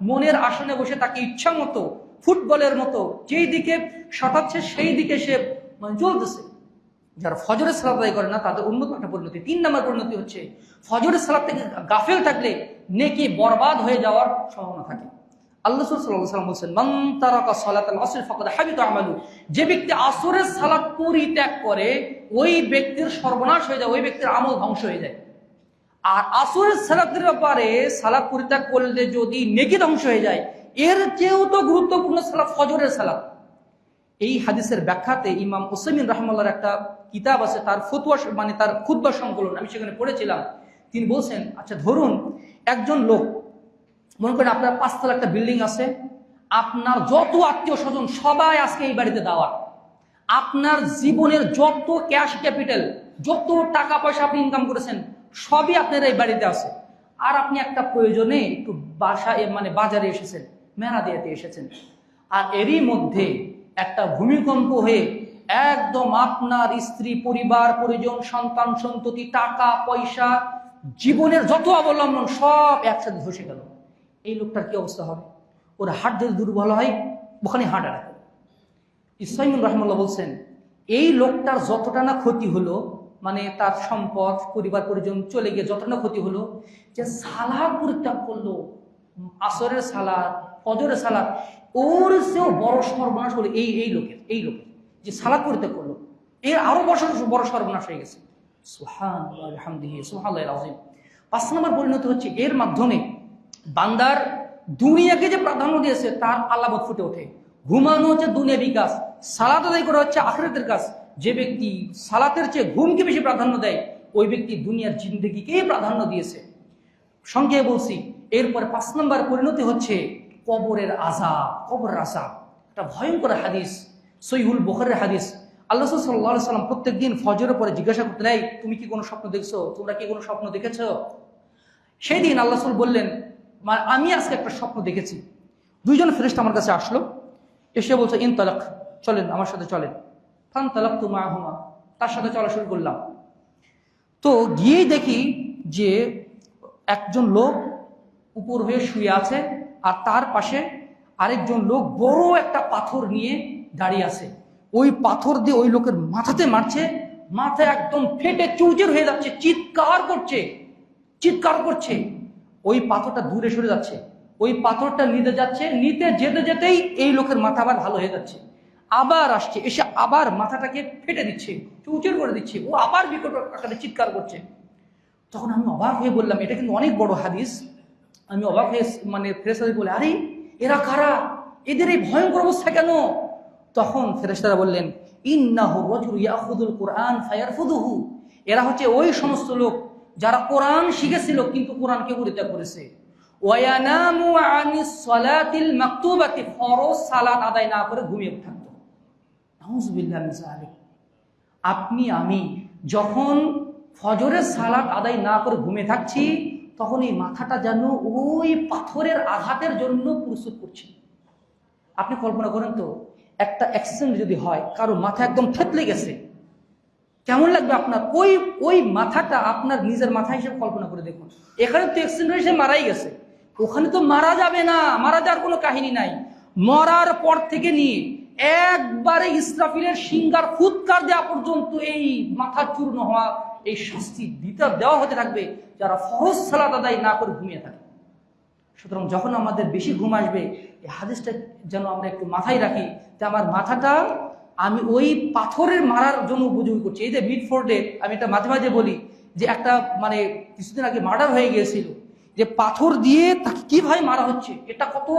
মনের আসনে বসে তাকে ইচ্ছা মতো ফুটবলের মতো যেই দিকে সটাচ্ছে সেই দিকে সে মানে চলতেছে। যারা ফজরের সালাত আদায় করে না তাদের উন্নত একটা পরিণতি। 3 নম্বর পরিণতি হচ্ছে ফজরের সালাত থেকে গাফেল থাকলে নেকি বরবাদ হয়ে যাওয়ার সম্ভাবনা থাকে। আল্লাহ রাসূল সাল্লাল্লাহু আলাইহি ওয়াসাল্লাম বলেছেন, মান তারাকা সালাতাল আসর ফাকাদ হাবিতা আমালু, যে ব্যক্তি আসরের সালাত পরিত্যাগ করে ওই ব্যক্তির সর্বনাশ হয়ে যায়, ওই ব্যক্তির আমল ধ্বংস হয়ে যায়। আর আসরের সালাতের ব্যাপারে সালাত পরিত্যাগ করলে যদি নেকি ধ্বংস হয়ে যায়, এর চেয়েও তো গুরুত্বপূর্ণ সালাত ফজরের সালাত। এই হাদিসের ব্যাখ্যাতে ইমাম উসাইমিন রাহমাতুল্লাহর একটা কিতাব আছে, তার ফতোয়া মানে তার খুতবা সংকলন, আমি সেখানে পড়েছিলাম। তিনি বলছেন, আচ্ছা ধরুন একজন লোক, মনে করেন আপনার 5 তলা একটা বিল্ডিং আছে, আপনার যত আত্মীয় স্বজন সবাই আজকে এই বাড়িতে দাওয়াত, আপনার জীবনের যত ক্যাশ ক্যাপিটাল, যত টাকা পয়সা আপনি ইনকাম করেছেন সবই আপনার এই বাড়িতে আছে, আর আপনি একটা প্রয়োজনে একটু বাসায় মানে বাজারে এসেছেন, মেলা দিয়াতে এসেছেন, আর এরই মধ্যে একটা ভূমিকম্প হয়ে একদম আপনার স্ত্রী, পরিবার পরিজন, সন্তান সন্ততি, টাকা পয়সা, জীবনের যত অবলম্বন সব একসাথে ধসে গেল। এই লোকটার কি অবস্থা হবে? ওর হার্ট যদি দুর্বল হয় ওখানে হার্ট অ্যাটাক। ইসমাইল রাহমাতুল্লাহ বলছেন, এই লোকটার যতটা না ক্ষতি হলো, মানে তার সম্পদ, পরিবার পরিজন চলে গিয়ে যতটা না ক্ষতি হলো, যে সালাত পরিত্যাগ করলো, আসরের সালাত, ফজরের সালাত, ওর চেয়েও বড় সর্বনাশ হলো এই লোকের যে সালাত পরিত্যাগ করলো, এর আরো বড় সর্বনাশ হয়ে গেছে। সুবহানাল্লাহ বিহামদিহি সুবহানাল্লাহিল আযীম। 5 নম্বর পরিণতি হচ্ছে এর মাধ্যমে বান্দার দুনিয়াকে যে প্রাধান্য দিয়েছে তার আলামত ফুটে ওঠে। ঘুমানো হচ্ছে দুনিয়াবি কাজ, সালাত আদায় করা হচ্ছে আখিরাতের কাজ। যে ব্যক্তি সালাতের চেয়ে ঘুমকে বেশি প্রাধান্য দেয় ওই ব্যক্তি দুনিয়ার জিন্দেগিকেই প্রাধান্য দিয়েছে। সংক্ষেপে বলছি, এরপরে 5 নম্বর পরিণতি হচ্ছে কবরের আযাব। কবরের আযাব একটা ভয়ঙ্কর হাদিস, সহিহুল বুখারীর হাদিস। আল্লাহ রাসূল সাল্লাল্লাহু আলাইহি ওয়াসাল্লাম প্রত্যেকদিন ফজরের পরে জিজ্ঞাসা করতেন, এই তুমি কি কোনো স্বপ্ন দেখছো? তোমরা কি কোনো স্বপ্ন দেখেছো? সেই দিন আল্লাহ রাসূল বললেন, আমি আজকে একটা স্বপ্ন দেখেছি। 2 জন ফেরেশতা আমার কাছে আসলো, এসে বলছে, ইনতালাক, চলেন আমার সাথে চলেন। ফানতালাকতু মাআহুমা, তার সাথে চলা শুরু করলাম। তো গিয়েই দেখি যে একজন লোক উপর হয়ে শুয়ে আছে, আর তার পাশে আরেকজন লোক বড় একটা পাথর নিয়ে দাঁড়িয়ে আছে। ওই পাথর দিয়ে ওই লোকের মাথাতে মারছে, মাথা একদম ফেটে চৌচির হয়ে যাচ্ছে, চিৎকার করছে। ওই পাথরটা দূরে সরে যাচ্ছে, ওই পাথরটা নিতে যাচ্ছে, নিতে যেতে যেতেই এই লোকের মাথা আবার ভালো হয়ে যাচ্ছে, আবার আসছে, এসে আবার মাথাটাকে ফেটে দিচ্ছে, চৌচির করে দিচ্ছে, ও আবার বিকট আকারে চিৎকার করছে। তখন আমি অবাক হয়ে বললাম, এটা কিন্তু অনেক বড় হাদিস। আমি অবাক হয়ে মানে ফেরেশতারা বলে, আরে এরা কারা? এদের এই ভয়ঙ্কর অবস্থা কেন? তখন ফেরেশতারা বললেন, ইন্নাহু রাজুলুন ইয়াখুযুল কুরআন ফায়ারফুদুহু, এরা হচ্ছে ওই সমস্ত লোক যারা কোরআন শিখেছিল কিন্তু কোরআনকে পরিত্যাগ করেছে। ওয়ায়ানামু আনিস সালাতিল মাকতুবাতি, ফরজ সালাত আদায় না করে ঘুমিয়ে থাকতো। নাউযুবিল্লাহি মিন যালিক। আপনি আমি যখন ফজরের সালাত আদায় না করে ঘুমিয়ে থাকছি, তখন এই মাথাটা যেন ওই পাথরের আঘাতের জন্য প্রস্তুত করছে। আপনি কল্পনা করেন তো, একটা অ্যাক্সিডেন্ট যদি হয়, কারো মাথা একদম থেতলে গেছে, কেমন লাগবে আপনার? ওই মাথাটা আপনার নিজের মাথা হিসেবে কল্পনা করে দেখুন। এখানে তো অ্যাক্সিডেন্ট হিসেবে মারাই গেছে, ওখানে তো মারা যাবে না, মারা যাওয়ার কোনো কাহিনী নাই। মরার পর থেকে নিয়ে একবারে ইসরাফিলের সিংহার ফুৎকার দেওয়া পর্যন্ত এই মাথা চূর্ণ হওয়া, এই শাস্তি দেওয়া হতে থাকবে যারা ফরজ সালাত আদায় না করে ঘুমিয়ে থাকে। সুতরাং যখন আমাদের বেশি ঘুম আসবে, এই হাদিসটা যেন আমরা একটু মাথায় রাখি, যে আমার মাথাটা আমি ওই পাথরের মারার জন্য উপযোগী করছি। এই যে মিডফোর্ডে আমি এটা মাঝে মাঝে বলি যে একটা মানে কিছুদিন আগে মার্ডার হয়ে গিয়েছিল, যে পাথর দিয়ে তাকে কিভাবে মারা হচ্ছে, এটা কত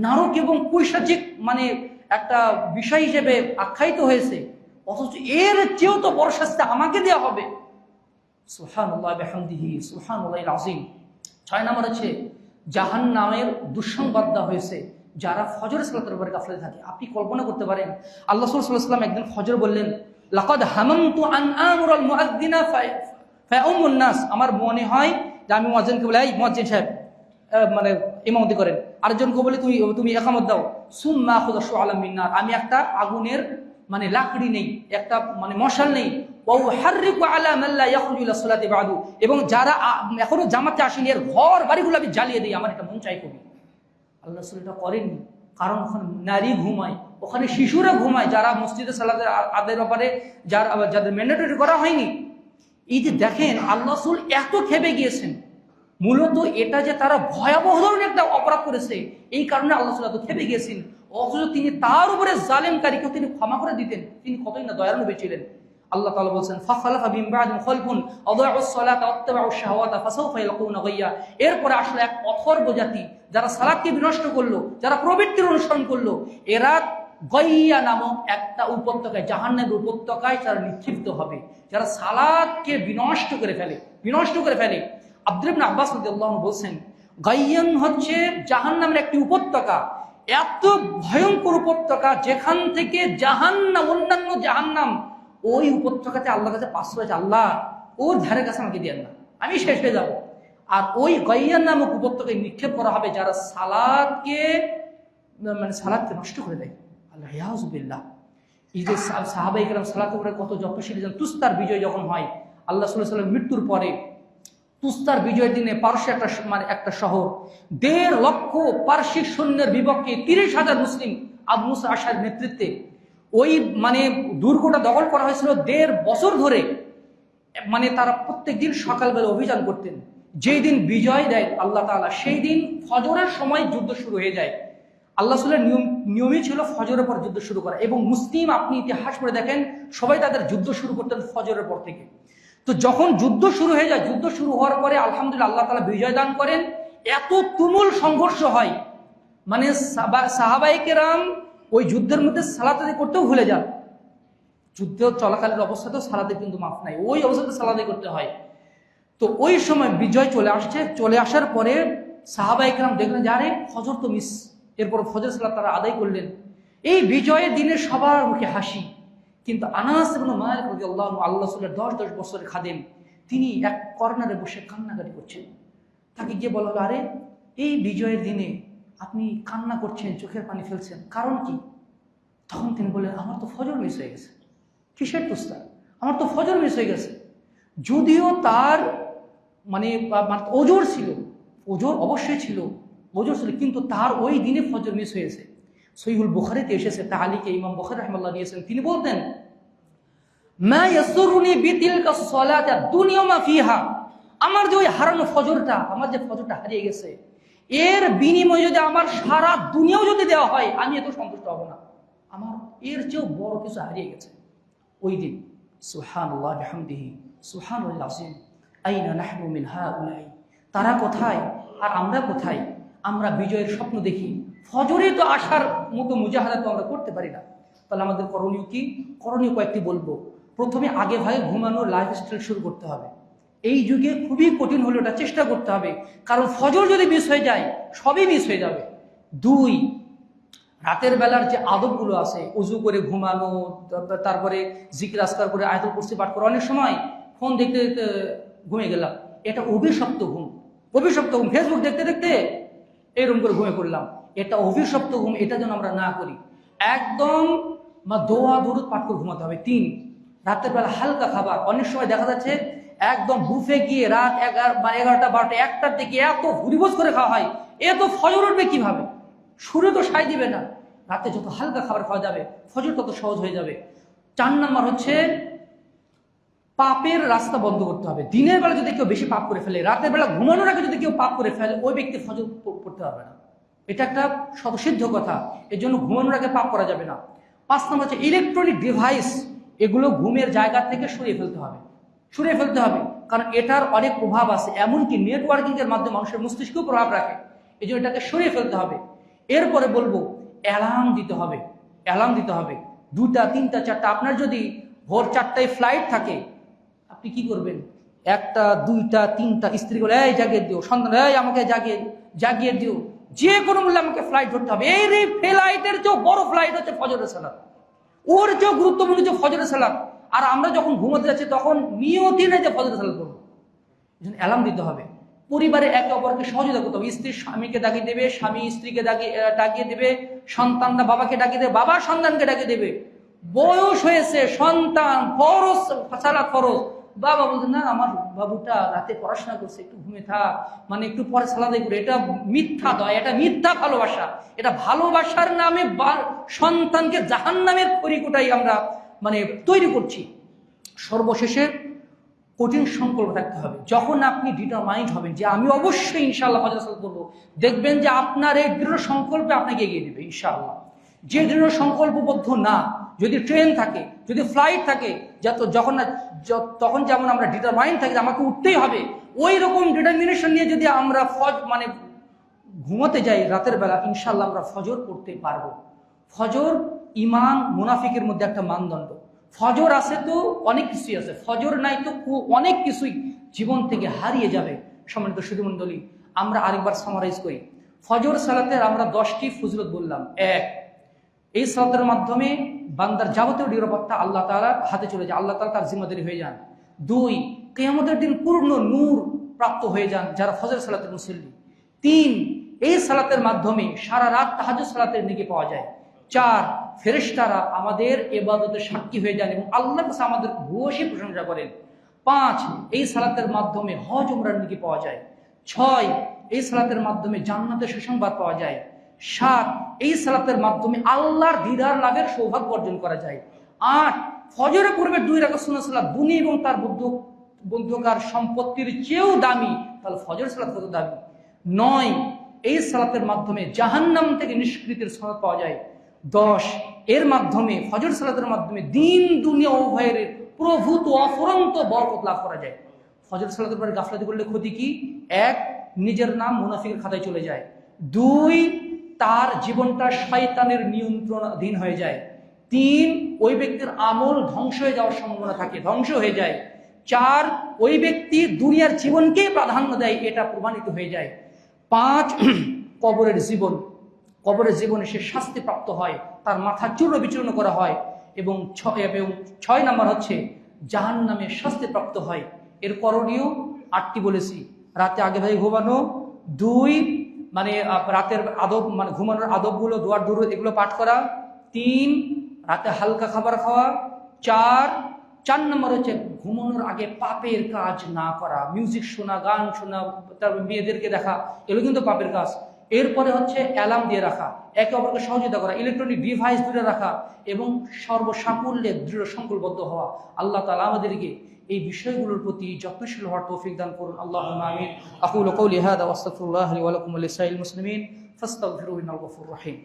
নারক এবং পৈশাচিক মানে একটা বিষয় হিসেবে আখ্যায়িত হয়েছে, অথচ এর চেয়েও তো বড় শাস্তি আমাকে দেওয়া হবে। সুবহানাল্লাহ বিহামদিহি সুবহানাল্লাহিল আযীম। 6 নম্বর হচ্ছে জাহান্নামের দুঃসংবাদ দেওয়া হয়েছে যারা ফজর সালাতের উপরে গাফিল থাকে। আপনি কল্পনা করতে পারেন, আল্লাহ রাসূল সাল্লাল্লাহু আলাইহি ওয়াসাল্লাম একদিন ফজর বললেন, লাকাদ হামামতু আন আমুরাল মুআযযিনা ফায়াউমুন নাস, আমার মনে হয় যে আমি মুয়াজ্জিনকে বলি, এই মুয়াজ্জিন সাহেব মানে ইমামতি করেন, আরেকজনকে বলি তুমি ইকামত দাও, সুম্মা আখুযু শুআলাম মিন নার, আমি একটা আগুনের মানে লাকড়ি নেই, একটা মানে মশাল নেই, ওয়াহাররিকু আলা মান লা ইয়াখরুজু ইলা সালাতি বাদু, এবং যারা এখনো জামাতে আসেনি এর ঘর বাড়িগুলো আমি জ্বালিয়ে দিই, আমার এটা মন চাই কবি। আল্লাহ রাসূল এটা করেননি, কারণ ওখানে নারী ঘুমায়, ওখানে শিশুরা ঘুমায়, যারা মসজিদে সালাতের আদায়ের ব্যাপারে যাদের ম্যান্ডেটরি করা হয়নি। এই যে দেখেন আল্লাহ রাসূল এত খেপে গিয়েছেন, মূলত এটা যে তারা ভয়াবহ ধরনের একটা অপরাধ করেছে, এই কারণে আল্লাহ রাসূল এত খেপে গিয়েছেন। অথচ তিনি তার উপরে জালেমকারীকে তিনি ক্ষমা করে দিতেন, তিনি কতই না দয়ালু ছিলেন। আল্লাহ তাআলা বলছেন, ফাখালাফা মিন বা'দিহিম খালফুন আযাউস সালাতা ওয়াত্তাবাউশ শাহাওয়াতা ফাসাউফা ইয়ালকুনা গায়্যা, এরপরে আসলে এক অথর্ব জাতি, যারা সালাতকে বিনষ্ট করলো, যারা প্রবৃত্তির অনুসরণ করলো, এরা গায়্যা নামক একটা উপত্যকায়, জাহান্নামের উপত্যকায় তারা নিক্ষিপ্ত হবে, যারা সালাতকে বিনষ্ট করে ফেলে। আব্দুল্লাহ ইবনে আব্বাস রাদিয়াল্লাহু আনহু বলছেন, গায়্যান হচ্ছে জাহান্নামের একটি উপত্যকা, এত ভয়ঙ্কর উপত্যকা যেখান থেকে জাহান্নাম, অন্যান্য জাহান্নাম ওই উপত্যকাতে আল্লাহর কাছে আশ্রয় চায়, আল্লাহ ওর ধারে কাছে আমাকে দিয়েন না, আমি শেষ হয়ে যাব। আর ওই গায়্যান নামক উপত্যকায় নিক্ষেপ করা হবে যারা সালাতকে নষ্ট করে দেয়। আল্লাহ ইয়াউযুবিল্লাহ। এই যে সাহাবায়ে কেরাম সালাতের উপরে কত যত্নশীল, তুস্তার বিজয় যখন হয় আল্লাহ সাল্লাল্লাহু আলাইহি ওয়াসাল্লাম মৃত্যুর পরে, তুস্তার বিজয়ের দিনে পারস্যের একটা শহর, 1.5 লক্ষ পারসিক সৈন্যের বিপক্ষে 30,000 মুসলিম আবু মুসা আশআরীর নেতৃত্বে ওই দুর্গটা দখল করা হয়েছিল 1.5 বছর ধরে। তারা প্রত্যেকদিন সকালবেলা অভিযান করতেন, যেই দিন বিজয় দেয় আল্লাহ তাআলা, সেই দিন ফজরের সময় যুদ্ধ শুরু হয়ে যায়। আল্লাহ রাসূলের নিয়মই ছিল ফজরের পর যুদ্ধ শুরু করা, এবং মুসলিম আপনি ইতিহাস পড়ে দেখেন সবাই তাদের যুদ্ধ শুরু করতেন ফজরের পর থেকে। তো যখন যুদ্ধ শুরু হয়ে যায়, যুদ্ধ শুরু হওয়ার পরে আলহামদুলিল্লাহ আল্লাহ তাআলা বিজয় দান করেন, এত তুমুল সংঘর্ষ হয়, সাহাবায়ে কেরাম ওই যুদ্ধের মধ্যে সালাত করতেও ভুলে যান। যুদ্ধ চলাকালীন অবস্থাতেও সালাতে কিন্তু মাফ নাই, ওই অবস্থাতে সালাতে করতে হয়। তো ওই সময় বিজয় চলে আসার পরে সাহাবায়ে কেরাম দেখলেন যে আরে ফজর তো মিস, এরপর ফজর সালাত তারা আদায় করলেন। এই বিজয়ের দিনে সবার মুখে হাসি, কিন্তু আনাস ইবনে মালিক রাদিয়াল্লাহু আনহু আল্লাহ রাসূলের 10 বছরের খাদেম, তিনি এক কর্নারে বসে কান্নাকাটি করছেন। তাকে গিয়ে বলা হলো, আরে এই বিজয়ের দিনে আপনি কান্না করছেন, চোখের পানি ফেলছেন, কারণ কি? তখন তিনি বললেন, আমার তো ফজর মিস হয়ে গেছে। কিসের তুস্তা? আমার তো ফজর মিস হয়ে গেছে। যদিও তার ওজোর ছিল, ওজোর অবশ্যই ছিল, ওজোর ছিল, কিন্তু তার ওই দিনে ফজর মিস হয়েছে। সহিহুল বুখারীতে এসেছে, তাআলিকে ইমাম বুখারী রাহিমাহুল্লাহ দিয়েছেন, তিনি বলতেন, মা ইয়াসুরুনি বিতিলকা সালাতা দুনিয়া মা ফিহা, আমার যে ওই হারানো ফজরটা, আমার যে ফজরটা হারিয়ে গেছে, এর বিনিময়ে যদি আমার সারা দুনিয়াও যদি দেওয়া হয়, আমি এত সন্তুষ্ট হব না। আমার এর চেয়েও বড় কিছু হারিয়ে গেছে ওই দিন। সুবহানাল্লাহ বিহামদিহি সুবহানাল্লাহিল আযীম। আইনা নাহনু মিন হাউলাই, তারা কোথায় আর আমরা কোথায়? আমরা বিজয়ের স্বপ্ন দেখি, ফজরে তো আসার মতো মুজাহাদা তো আমরা করতে পারি না। তাহলে আমাদের করণীয় কি? করণীয় কয়েকটি বলবো। প্রথমে আগে ভাগে ঘুমানোর লাইফস্টাইল শুরু করতে হবে। এই যুগে খুবই কঠিন হলেও এটা চেষ্টা করতে হবে, কারণ ফজর যদি মিস হয়ে যায় সবই মিস হয়ে যাবে। 2, রাতের বেলার যে আদবগুলো আছে, উজু করে ঘুমানো, তারপরে জিকির আজকার করে আয়াতুল কুরসি পাঠ করা, অনেক সময় ফোন দেখতে দেখতে ঘুমিয়ে গেলাম, এটা অভিশপ্ত ঘুম। ফেসবুক দেখতে দেখতে এরকম করে ঘুমিয়ে পড়লাম, এটা অভিশপ্ত ঘুম। এটা যেন আমরা না করি, একদম দোয়া দরুদ পাঠ করে ঘুমাতে হবে। 3, রাতের বেলা হালকা খাবার। অনেক সময় দেখা যাচ্ছে একদম বুফে গিয়ে রাত 11টা 12টা 1টার দিকে এত হুরিবোজ করে খাওয়া হয়, এ তো ফজর উঠবে কিভাবে? সুরে তো সায় দিবে না। রাতে যত হালকা খাবার খাওয়া যাবে ফজর তত সহজ হয়ে যাবে। 4 নাম্বার হচ্ছে পাপের রাস্তা বন্ধ করতে হবে। দিনের বেলা যদি কেউ বেশি পাপ করে ফেলে, রাতের বেলা ঘুমানোর আগে যদি কেউ পাপ করে ফেলে, ওই ব্যক্তি ফজর পড়তে পারবে না। এটা একটা স্বতঃসিদ্ধ কথা, এর জন্য ঘুমানোর আগে পাপ করা যাবে না। 5 নম্বর হচ্ছে ইলেকট্রনিক ডিভাইস, এগুলো ঘুমের জায়গা থেকে সরিয়ে ফেলতে হবে, কারণ এটার অনেক প্রভাব আছে, এমনকি নেটওয়ার্কিং এর মাধ্যমে মানুষের মস্তিষ্কেও প্রভাব রাখে, এই জন্য এটাকে সরিয়ে ফেলতে হবে। এরপরে বলবো অ্যালার্ম দিতে হবে। 2টা 3টা 4টা, আপনার যদি ভোর 4টায় ফ্লাইট থাকে, আপনি কি করবেন? 1টা 2টা 3টা স্ত্রী বলে, এই জাগিয়ে দিও, সন্তান এই আমাকে জাগিয়ে দিও, যে কোনো মূল্যে আমাকে ফ্লাইট ধরতে হবে। এই ফ্লাইটের চেয়েও বড় ফ্লাইট হচ্ছে ফজরের সালাত, ওর চেয়েও গুরুত্বপূর্ণ হচ্ছে ফজরের সালাত। আর আমরা যখন ঘুমোতে যাচ্ছি তখন নিয়তি নেই যে ফজরের সালাত পড়বো, এই জন্য অ্যালার্ম দিতে হবে। পরিবারে একে অপরকে সহযোগিতা করতে হবে। স্ত্রী স্বামীকে ডাকিয়ে দেবে, স্বামী স্ত্রীকে ডাকিয়ে দেবে, সন্তানরা বাবাকে ডাকিয়ে দেবে, বাবা সন্তানকে ডাকিয়ে দেবে। বয়স হয়েছে, সন্তান ফরজ সালাত ফরজ, বাবা বলছে না আমার বাবুটা রাতে পড়াশোনা করছে, একটু ঘুমে থাক, মানে একটু পরে সালাদাই করে। এটা মিথ্যা দয়া, এটা মিথ্যা ভালোবাসা। এটা ভালোবাসার নামে সন্তানকে জাহান্নামের খড়িকুটাই আমরা মানে তৈরি করছি। সর্বশেষে কঠিন সংকল্প থাকতে হবে। যখন আপনি ডিটারমাইন্ড হবেন যে আমি অবশ্যই ইনশাআল্লাহ ফজর সালাত করবো, দেখবেন যে আপনার এই দৃঢ় সংকল্পে আপনাকে এগিয়ে দেবে ইনশাআল্লাহ। যে দৃঢ় সংকল্পবদ্ধ না, যদি ট্রেন থাকে, যদি ফ্লাইট থাকে, তখন যেমন আমরা ডিটারমাইন্ড থাকি যে আমাকে উঠতেই হবে, ওই রকম ডিটারমিনেশন নিয়ে যদি আমরা মানে ঘুমোতে যাই রাতের বেলা, ইনশাআল্লাহ আমরা ফজর পড়তে পারবো। ফজর ইমান মুনাফিকের মধ্যে একটা মানদণ্ড। ফজর আছে তো অনেক কিছুই আছে, ফজর নাই তো অনেক কিছুই জীবন থেকে হারিয়ে যাবে। সম্মানিত সুধীমণ্ডলী, আমরা আরেকবার সামারাইজ করি। ফজর সালাতের আমরা 10টি ফজিলত বললাম। 1, এই সালাতের মাধ্যমে বান্দার যাবতীয় নিরাপত্তা আল্লাহ তাআলার হাতে চলে যায়, আল্লাহ তাআলা তার জিম্মাদারি হয়ে যান। 2, কিয়ামতের দিন পূর্ণ নূর প্রাপ্ত হয়ে যান যারা ফজর সালাতের মুসল্লি। 3, এই সালাতের মাধ্যমে সারা রাত তাহাজ্জুদ সালাতের নেকি পাওয়া যায়। 4, ফেরেশতারা আমাদের ইবাদতের সাক্ষী হয়ে যান এবং আল্লাহর কাছে আমাদের ভূয়সী প্রশংসা করেন। 5, এই সালাতের মাধ্যমে হজ উমরার নেকি পাওয়া যায়। 6, এই সালাতের মাধ্যমে জান্নাতের সুসংবাদ পাওয়া যায়। 7, এই সালাতের মাধ্যমে আল্লাহর দিদার লাভের সৌভাগ্য অর্জন করা যায়। 8, ফজরের পূর্বে 2 রাকাত সুন্নাত সালাত দুনিয়া এবং তার বন্ধুকার সম্পত্তির চেয়েও দামি, তাহলে ফজর সালাত কত দামি। 9, এই সালাতের মাধ্যমে জাহান্নাম থেকে নিষ্কৃতির সনদ পাওয়া যায়। 10, এর মাধ্যমে ফজর সালাতের মাধ্যমে দিন দুনিয়া উভয়ের প্রভূত অফুরন্ত বরকত লাভ করা যায়। ফজর সালাতের পরে গাফলাতি করলে ক্ষতি কি? 1, নিজের নাম মুনাফিকের খাতায় চলে যায়। 2, তার জীবনটা শয়তানের নিয়ন্ত্রণাধীন হয়ে যায়। 3, ওই ব্যক্তির আমল ধ্বংস হয়ে যাওয়ার সম্ভাবনা থাকে, ধ্বংস হয়ে যায়। 4, ওই ব্যক্তি দুনিয়ার জীবনকে প্রাধান্য দেয়, এটা প্রমাণিত হয়ে যায়। 5, কবরের জীবনে সে শাস্তি প্রাপ্ত হয়, তার মাথা চূর্ণ বিচূর্ণ করা হয়। এবং 6 নাম্বার হচ্ছে জাহান্নামে শাস্তি প্রাপ্ত হয়। এর করণীয় 8টি বলেছি। রাতে আগে ভাই ঘুমানো। 2, মানে রাতের আদব, মানে ঘুমানোর আদবগুলো, দোয়ার দুরুদ এগুলো পাঠ করা। 3, রাতে হালকা খাবার খাওয়া। 4 নম্বর হচ্ছে ঘুমানোর আগে পাপের কাজ না করা, মিউজিক শোনা, গান শোনা, তারপর মেয়েদেরকে দেখা, এগুলো কিন্তু পাপের কাজ। এরপরে হচ্ছে অ্যালার্ম দিয়ে রাখা, একে অপরকে সহযোগিতা করা, ইলেকট্রনিক ডিভাইস দূরে রাখা এবং সর্বসাকুল্যে দৃঢ় সংকল্পবদ্ধ হওয়া। আল্লাহ তাআলা আমাদেরকে এই বিষয়গুলোর প্রতি যত্নশীল হওয়ার তৌফিক দান করুন। আল্লাহুম্মা আমিন। আকুলু কওলি হাযা ওয়া আস্তাগফিরুল্লাহ লি ওয়া লাকুম ওয়া লিসাইরিল মুসলিমিন ফাস্তাগফিরুহু ইন্নাহু গফুরুর রহিম।